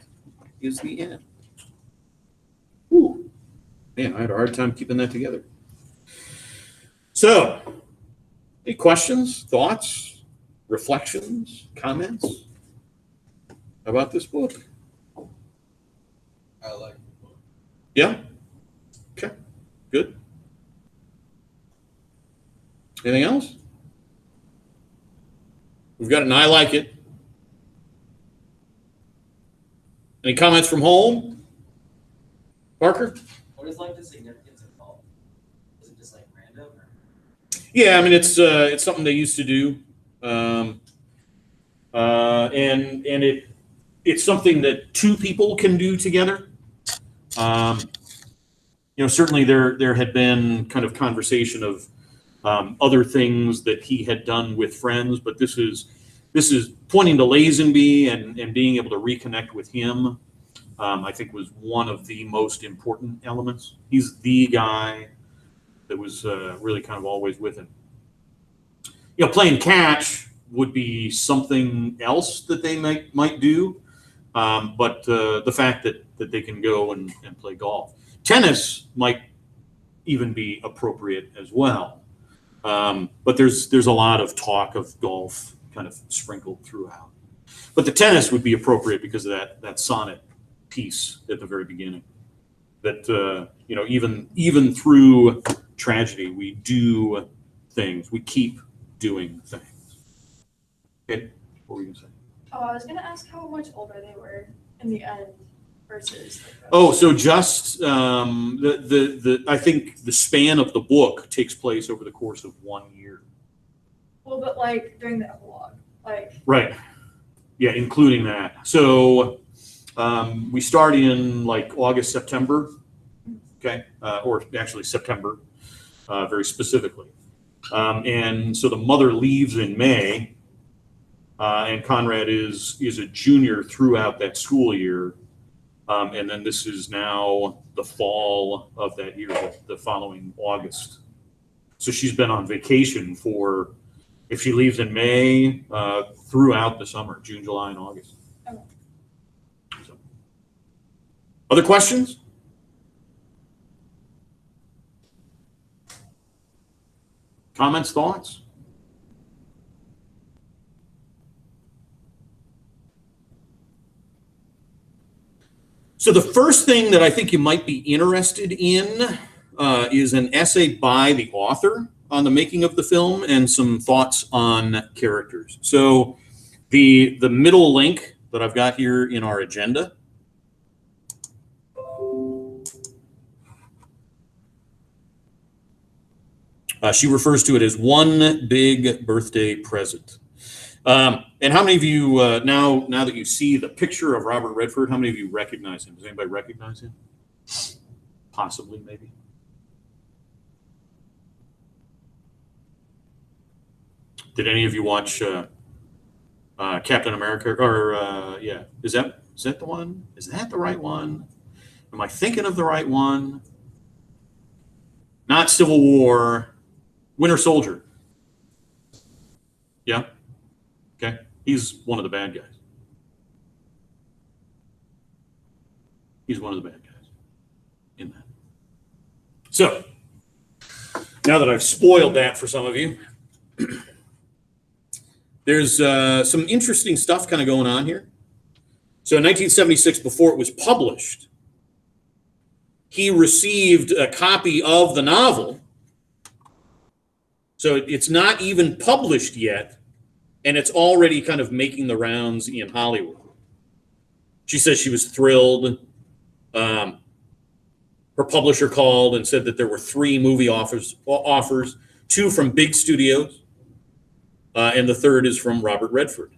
is the end. Whew. Man, I had a hard time keeping that together. So, any questions, thoughts, reflections, comments about this book? I like the book. Yeah? Okay, good. Anything else? We've got an I like it. Any comments from home? Parker? What is like the significance of golf? Is it just like random or? Yeah, I mean it's something they used to do, and it's something that two people can do together. Certainly there had been kind of conversation of other things that he had done with friends, but this is pointing to Lazenby and being able to reconnect with him. I think was one of the most important elements. He's the guy that was really kind of always with him. Playing catch would be something else that they might do, but the fact that they can go and play golf. Tennis might even be appropriate as well, but there's a lot of talk of golf kind of sprinkled throughout. But the tennis would be appropriate because of that sonnet piece at the very beginning. That even through tragedy, we do things. We keep doing things. Okay, what were you gonna say? Oh, I was gonna ask how much older they were in the end versus. So just I think the span of the book takes place over the course of 1 year. Well, but like during the epilogue, like. Right. Yeah, including that. So we start in like August, September. Okay, or actually September, very specifically. And so the mother leaves in May, and Conrad is a junior throughout that school year. And then this is now the fall of that year, the following August. So she's been on vacation for, if she leaves in May, throughout the summer, June, July, and August. Okay. So. Other questions? Comments, thoughts? So the first thing that I think you might be interested in is an essay by the author on the making of the film and some thoughts on characters. So the middle link that I've got here in our agenda she refers to it as one big birthday present. And how many of you, now that you see the picture of Robert Redford, how many of you recognize him? Does anybody recognize him? Possibly, maybe. Did any of you watch Captain America? Or, yeah, is that the one? Is that the right one? Am I thinking of the right one? Not Civil War. Winter Soldier. Yeah. Okay. He's one of the bad guys. He's one of the bad guys in that. So, Now that I've spoiled that for some of you, there's some interesting stuff kind of going on here. So in 1976, before it was published, he received a copy of the novel. So it's not even published yet, and it's already kind of making the rounds in Hollywood. She says she was thrilled. Her publisher called and said that there were 3 movie offers, 2 from big studios, and the third is from Robert Redford.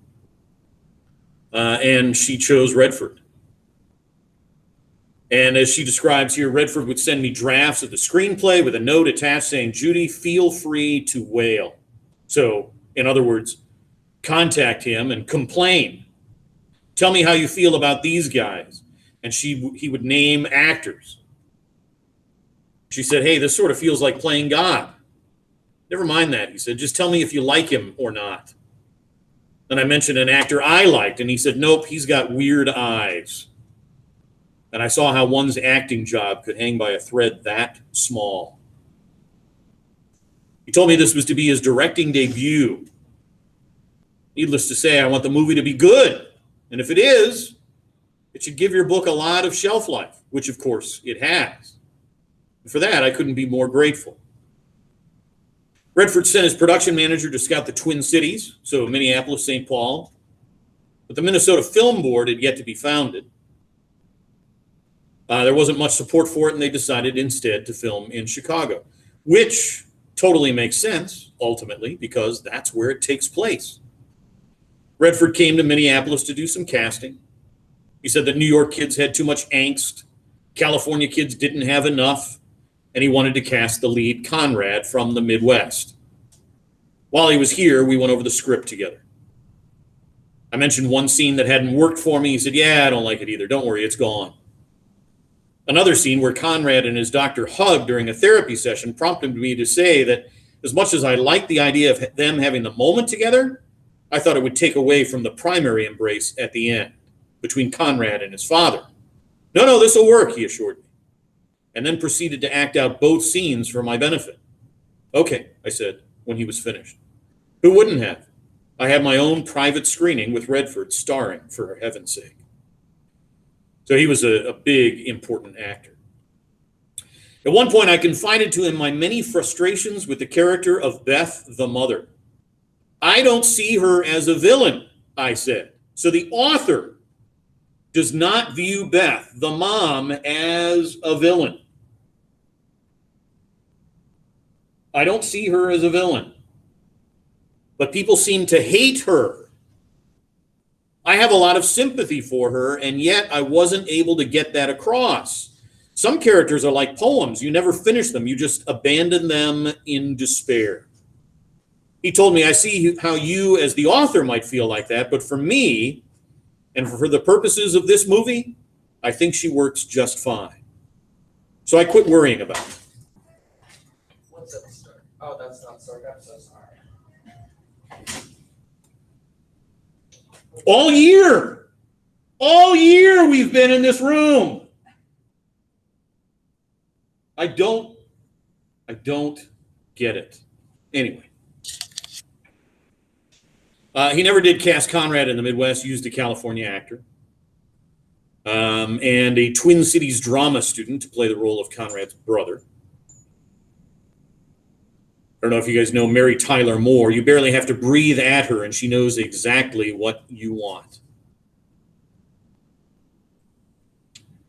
And she chose Redford. And as she describes here, Redford would send me drafts of the screenplay with a note attached saying, "Judy, feel free to wail." So, in other words, contact him and complain. Tell me how you feel about these guys. And he would name actors. She said, "Hey, this sort of feels like playing God." "Never mind that," he said. "Just tell me if you like him or not." Then I mentioned an actor I liked, and he said, "Nope, he's got weird eyes." And I saw how one's acting job could hang by a thread that small. He told me this was to be his directing debut. Needless to say, I want the movie to be good. And if it is, it should give your book a lot of shelf life, which of course it has. And for that, I couldn't be more grateful. Redford sent his production manager to scout the Twin Cities, so Minneapolis, St. Paul. But the Minnesota Film Board had yet to be founded. There wasn't much support for it, and they decided instead to film in Chicago, which totally makes sense, ultimately, because that's where it takes place. Redford came to Minneapolis to do some casting. He said that New York kids had too much angst, California kids didn't have enough, and he wanted to cast the lead, Conrad, from the Midwest. While he was here, we went over the script together. I mentioned one scene that hadn't worked for me. He said, "Yeah, I don't like it either. Don't worry, it's gone." Another scene where Conrad and his doctor hugged during a therapy session prompted me to say that as much as I liked the idea of them having the moment together, I thought it would take away from the primary embrace at the end between Conrad and his father. No, this will work," he assured me, and then proceeded to act out both scenes for my benefit. "Okay," I said when he was finished. Who wouldn't have? I had my own private screening with Redford starring, for heaven's sake. So he was a big, important actor. At one point, I confided to him my many frustrations with the character of Beth the mother. "I don't see her as a villain," I said. So the author does not view Beth, the mom, as a villain. I don't see her as a villain. But people seem to hate her. I have a lot of sympathy for her, and yet I wasn't able to get that across. Some characters are like poems. You never finish them. You just abandon them in despair. He told me, "I see how you as the author might feel like that, but for me, and for the purposes of this movie, I think she works just fine." So I quit worrying about it. What's that start? Oh, that's not sarcasm, that's all right. All year we've been in this room. I don't get it. Anyway. He never did cast Conrad in the Midwest, used a California actor. And a Twin Cities drama student to play the role of Conrad's brother. I don't know if you guys know Mary Tyler Moore. You barely have to breathe at her, and she knows exactly what you want.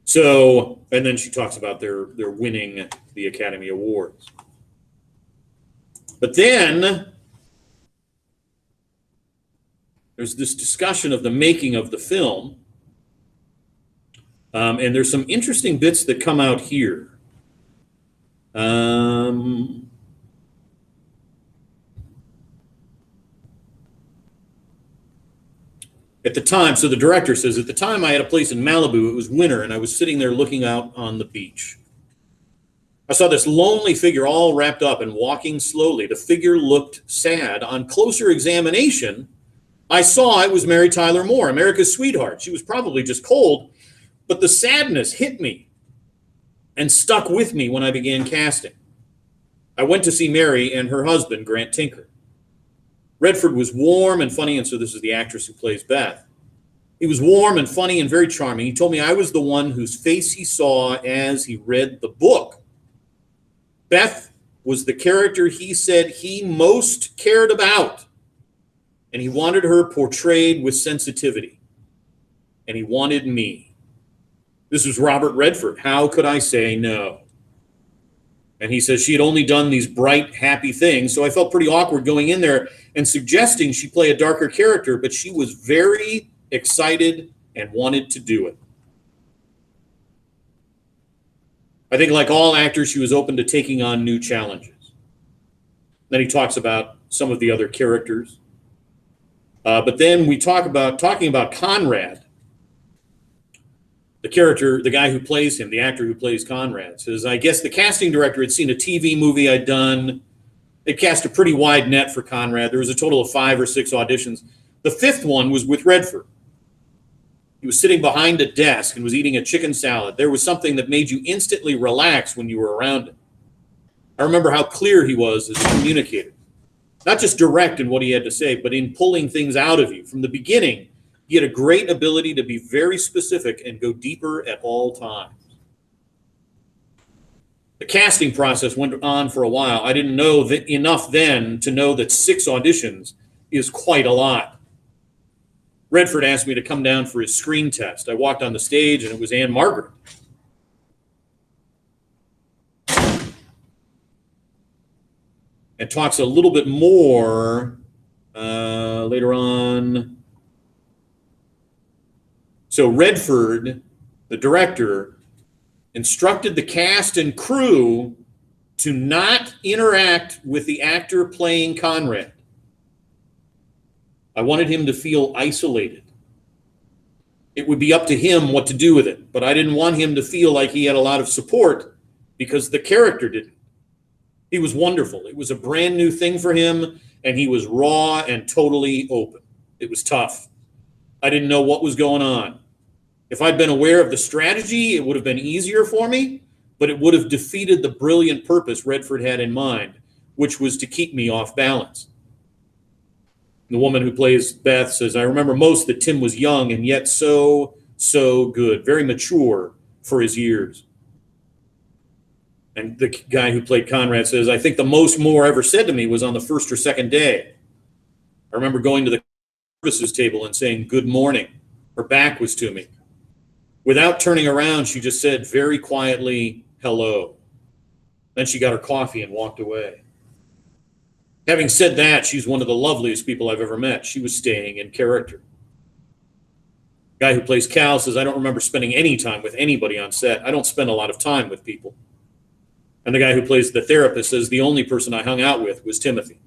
So, and then she talks about their winning the Academy Awards. But then there's this discussion of the making of the film. And there's some interesting bits that come out here. At the time, so the director says, "At the time I had a place in Malibu. It was winter, and I was sitting there looking out on the beach. I saw this lonely figure all wrapped up and walking slowly. The figure looked sad. On closer examination, I saw it was Mary Tyler Moore, America's sweetheart. She was probably just cold, but the sadness hit me and stuck with me when I began casting. I went to see Mary and her husband, Grant Tinker. Redford was warm and funny, and so this is the actress who plays Beth. He was warm and funny and very charming. He told me I was the one whose face he saw as he read the book. Beth was the character he said he most cared about, and he wanted her portrayed with sensitivity, and he wanted me. This was Robert Redford. How could I say no? And he says she had only done these bright, happy things, so I felt pretty awkward going in there and suggesting she play a darker character, but she was very excited and wanted to do it. I think like all actors, she was open to taking on new challenges. Then he talks about some of the other characters. But then we talking about Conrad, the character, the guy who plays him, the actor who plays Conrad, says, I guess the casting director had seen a TV movie I'd done. They cast a pretty wide net for Conrad. There was a total of 5 or 6 auditions. The 5th one was with Redford. He was sitting behind a desk and was eating a chicken salad. There was something that made you instantly relax when you were around him. I remember how clear he was as a communicator. Not just direct in what he had to say, but in pulling things out of you. From the beginning, he had a great ability to be very specific and go deeper at all times. The casting process went on for a while. I didn't know that enough then to know that 6 auditions is quite a lot. Redford asked me to come down for his screen test. I walked on the stage, and it was Ann-Margret. And talks a little bit more later on. So Redford, the director, instructed the cast and crew to not interact with the actor playing Conrad. I wanted him to feel isolated. It would be up to him what to do with it, but I didn't want him to feel like he had a lot of support because the character didn't. He was wonderful. It was a brand new thing for him, and he was raw and totally open. It was tough. I didn't know what was going on. If I'd been aware of the strategy, it would have been easier for me, but it would have defeated the brilliant purpose Redford had in mind, which was to keep me off balance. The woman who plays Beth says, I remember most that Tim was young and yet so good, very mature for his years. And the guy who played Conrad says, I think the most Moore ever said to me was on the 1st or 2nd day. I remember going to the services table and saying, good morning. Her back was to me. Without turning around, she just said very quietly, hello. Then she got her coffee and walked away. Having said that, she's one of the loveliest people I've ever met. She was staying in character. The guy who plays Cal says, I don't remember spending any time with anybody on set. I don't spend a lot of time with people. And the guy who plays the therapist says, the only person I hung out with was Timothy,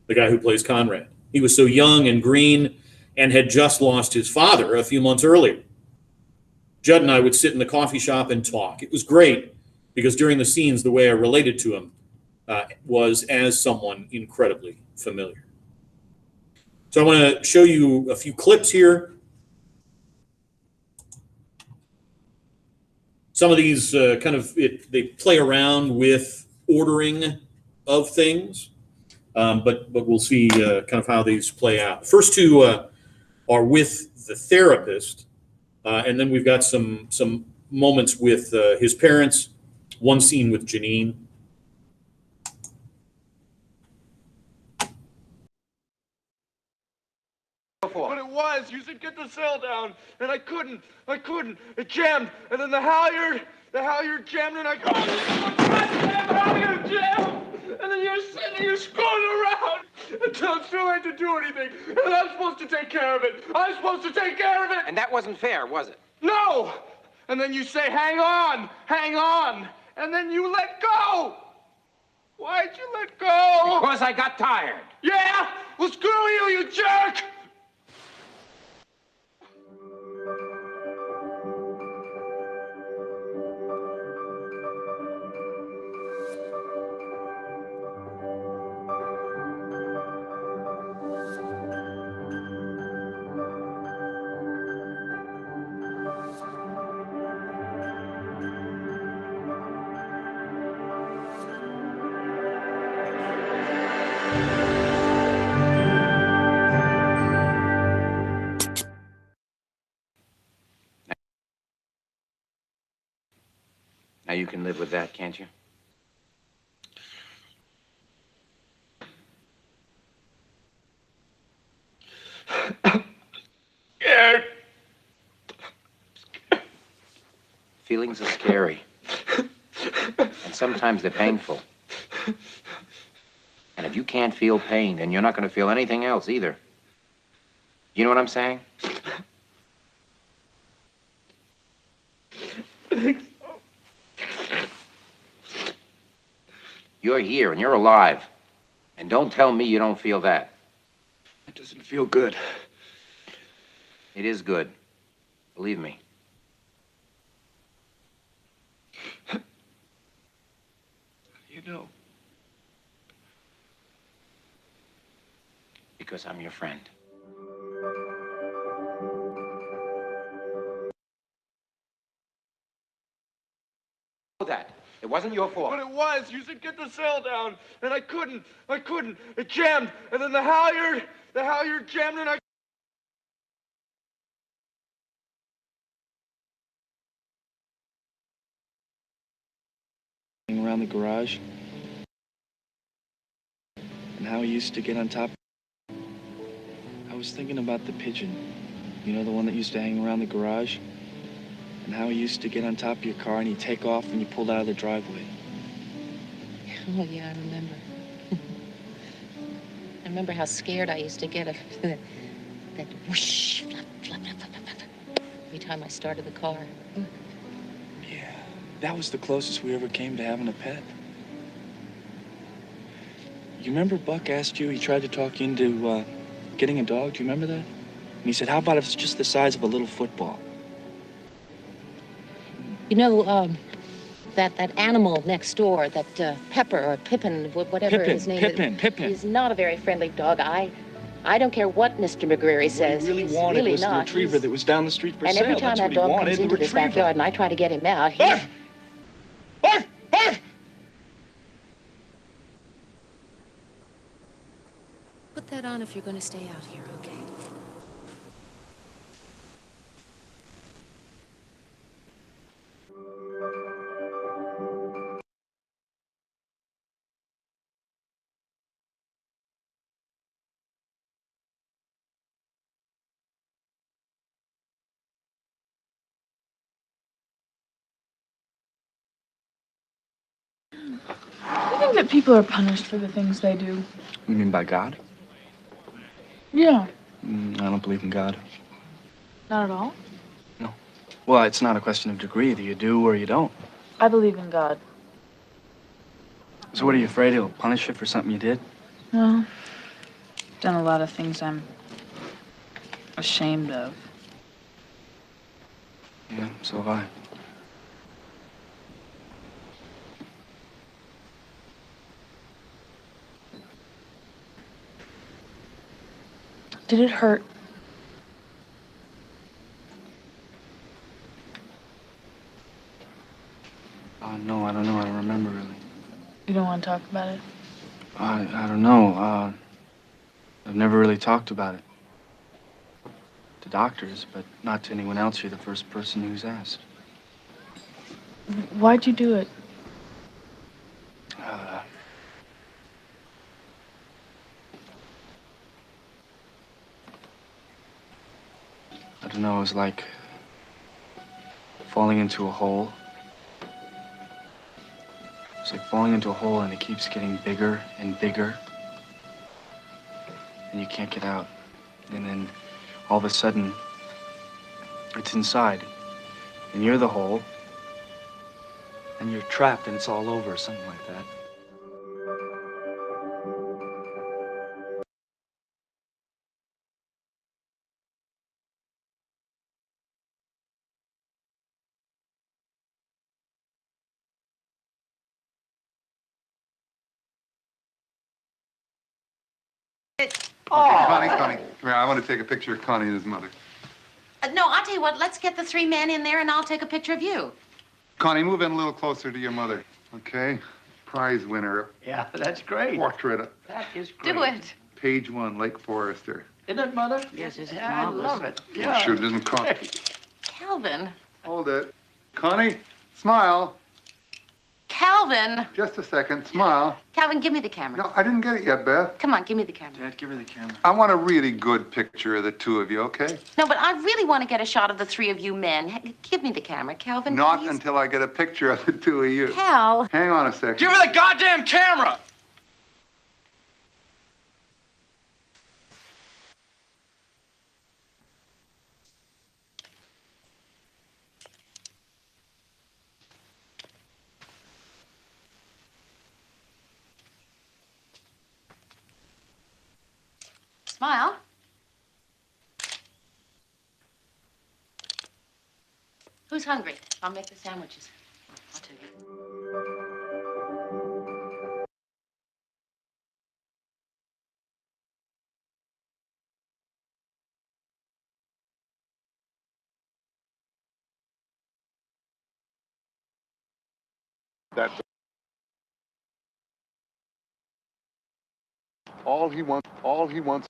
the guy who plays Conrad. He was so young and green and had just lost his father a few months earlier. Judd and I would sit in the coffee shop and talk. It was great because during the scenes, the way I related to him was as someone incredibly familiar. So I want to show you a few clips here. Some of these they play around with ordering of things, but we'll see kind of how these play out. The first 2 are with the therapist, and then we've got some moments with his parents, one scene with Janine. What it was, you said get the cell down, and I couldn't. It jammed, and then the halyard jammed, and I go, goddamn halyard jammed, and then you're sitting, you're screwing around until it's too late to do anything, and I'm supposed to take care of it. And that wasn't fair, was it? No! And then you say, hang on, and then you let go. Why'd you let go? Because I got tired. Yeah? Well, screw you, you jerk! Now you can live with that, can't you? Scared. Feelings are scary. And sometimes they're painful. And if you can't feel pain, then you're not going to feel anything else either. You know what I'm saying? You're here and you're alive. And don't tell me you don't feel that. It doesn't feel good. It is good. Believe me. You know. Because I'm your friend. That. It wasn't your fault. But it was. You said get the cell down, and I couldn't. It jammed, and then the halyard jammed, and I. Around the garage and how he used to get on top. I was thinking about the pigeon, you know, the one that used to hang around the garage, and how he used to get on top of your car and he'd take off when you pulled out of the driveway. Oh, yeah, I remember. I remember how scared I used to get of that whoosh, flap, flap, flap, flap, flap, flap, every time I started the car. Yeah, that was the closest we ever came to having a pet. You remember Buck asked you, he tried to talk you into getting a dog? Do you remember that? And he said, how about if it's just the size of a little football? You know, that animal next door, that Pepper or Pippin, whatever his name is. Pippin. He's not a very friendly dog. I don't care what Mr. McGreary says. What he really He's wanted really was the not. retriever that was down the street for and sale. every time That's that what he dog wanted, comes the into this retriever. backyard and I try to get him out, he... Arf! Arf! Arf! Put that on if you're going to stay out here, okay? I think that people are punished for the things they do. You mean by God? Yeah. I don't believe in God. Not at all. Well, it's not a question of degree. Either you do or you don't. I believe in God. So what are you afraid he'll punish you for something you did? Well, done a lot of things I'm ashamed of. Yeah, so have I. Did it hurt? No, I don't know. I don't remember really. You don't want to talk about it? I don't know. I've never really talked about it. To doctors, but not to anyone else. You're the first person who's asked. Why'd you do it? I don't know. It was like falling into a hole. It's like falling into a hole and it keeps getting bigger and bigger. And you can't get out. And then all of a sudden, it's inside. And you're the hole. And you're trapped and it's all over, something like that. Connie, come here. I want to take a picture of Connie and his mother. No, I'll tell you what, let's get the three men in there and I'll take a picture of you. Connie, move in a little closer to your mother, okay? Prize winner. Yeah, that's great. Portrait. That is great. Do it. Page 1, Lake Forester. Isn't it, Mother? Yes, it's I marvelous. love it. Yeah. Sure didn't cost. Calvin. Hold it. Connie, smile. Calvin. Just a second. Smile. Calvin, give me the camera. No, I didn't get it yet, Beth. Come on, give me the camera. Dad, give her the camera. I want a really good picture of the two of you, okay? No, but I really want to get a shot of the three of you men. Give me the camera, Calvin. Not please. until I get a picture of the two of you. Cal. Hang on a second. Give her the goddamn camera! Smile. Who's hungry? I'll make the sandwiches. I'll take it. That's all he wants. All he wants.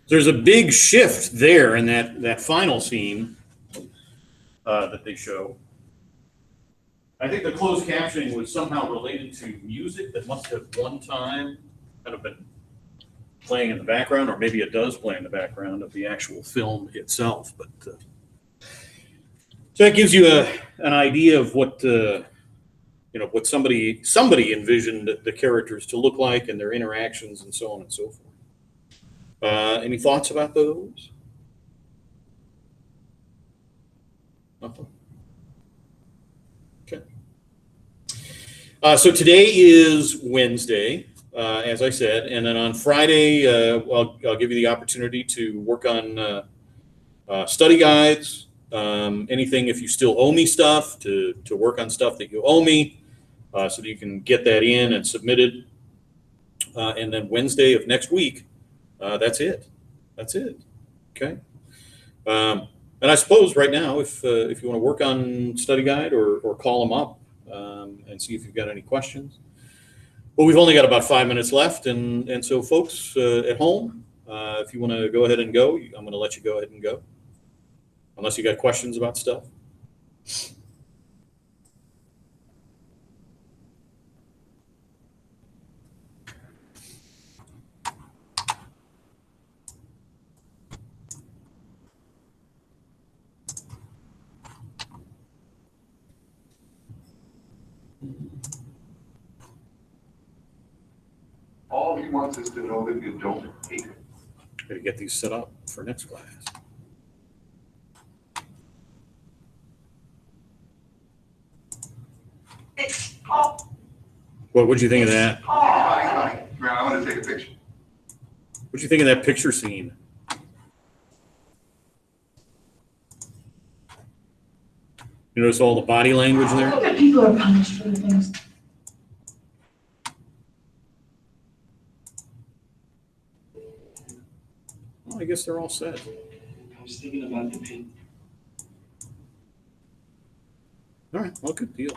There's a big shift there in that final scene that they show. I think the closed captioning was somehow related to music that must have one time kind of been playing in the background, or maybe it does play in the background of the actual film itself. But so that gives you an idea of what what somebody envisioned the characters to look like and their interactions and so on and so forth. Any thoughts about those? Nothing. Okay. So today is Wednesday, as I said, and then on Friday, I'll give you the opportunity to work on study guides. Anything if you still owe me stuff, to work on stuff that you owe me, so that you can get that in and submitted. And then Wednesday of next week, that's it. That's it. Okay. And I suppose right now, if you want to work on study guide or call them up and see if you've got any questions. Well, we've only got about 5 minutes left, and so folks at home, if you want to go ahead and go, I'm going to let you go ahead and go, unless you got questions about stuff. All he wants is to know that you don't hate him. Got to get these set up for next class. Well, what'd you think of that? Honey, honey, come here, I want to take a picture. What'd you think of that picture scene? You notice all the body language there? That people are punished for the things. Well, I guess they're all set. I was thinking about the pin. All right, well, good deal.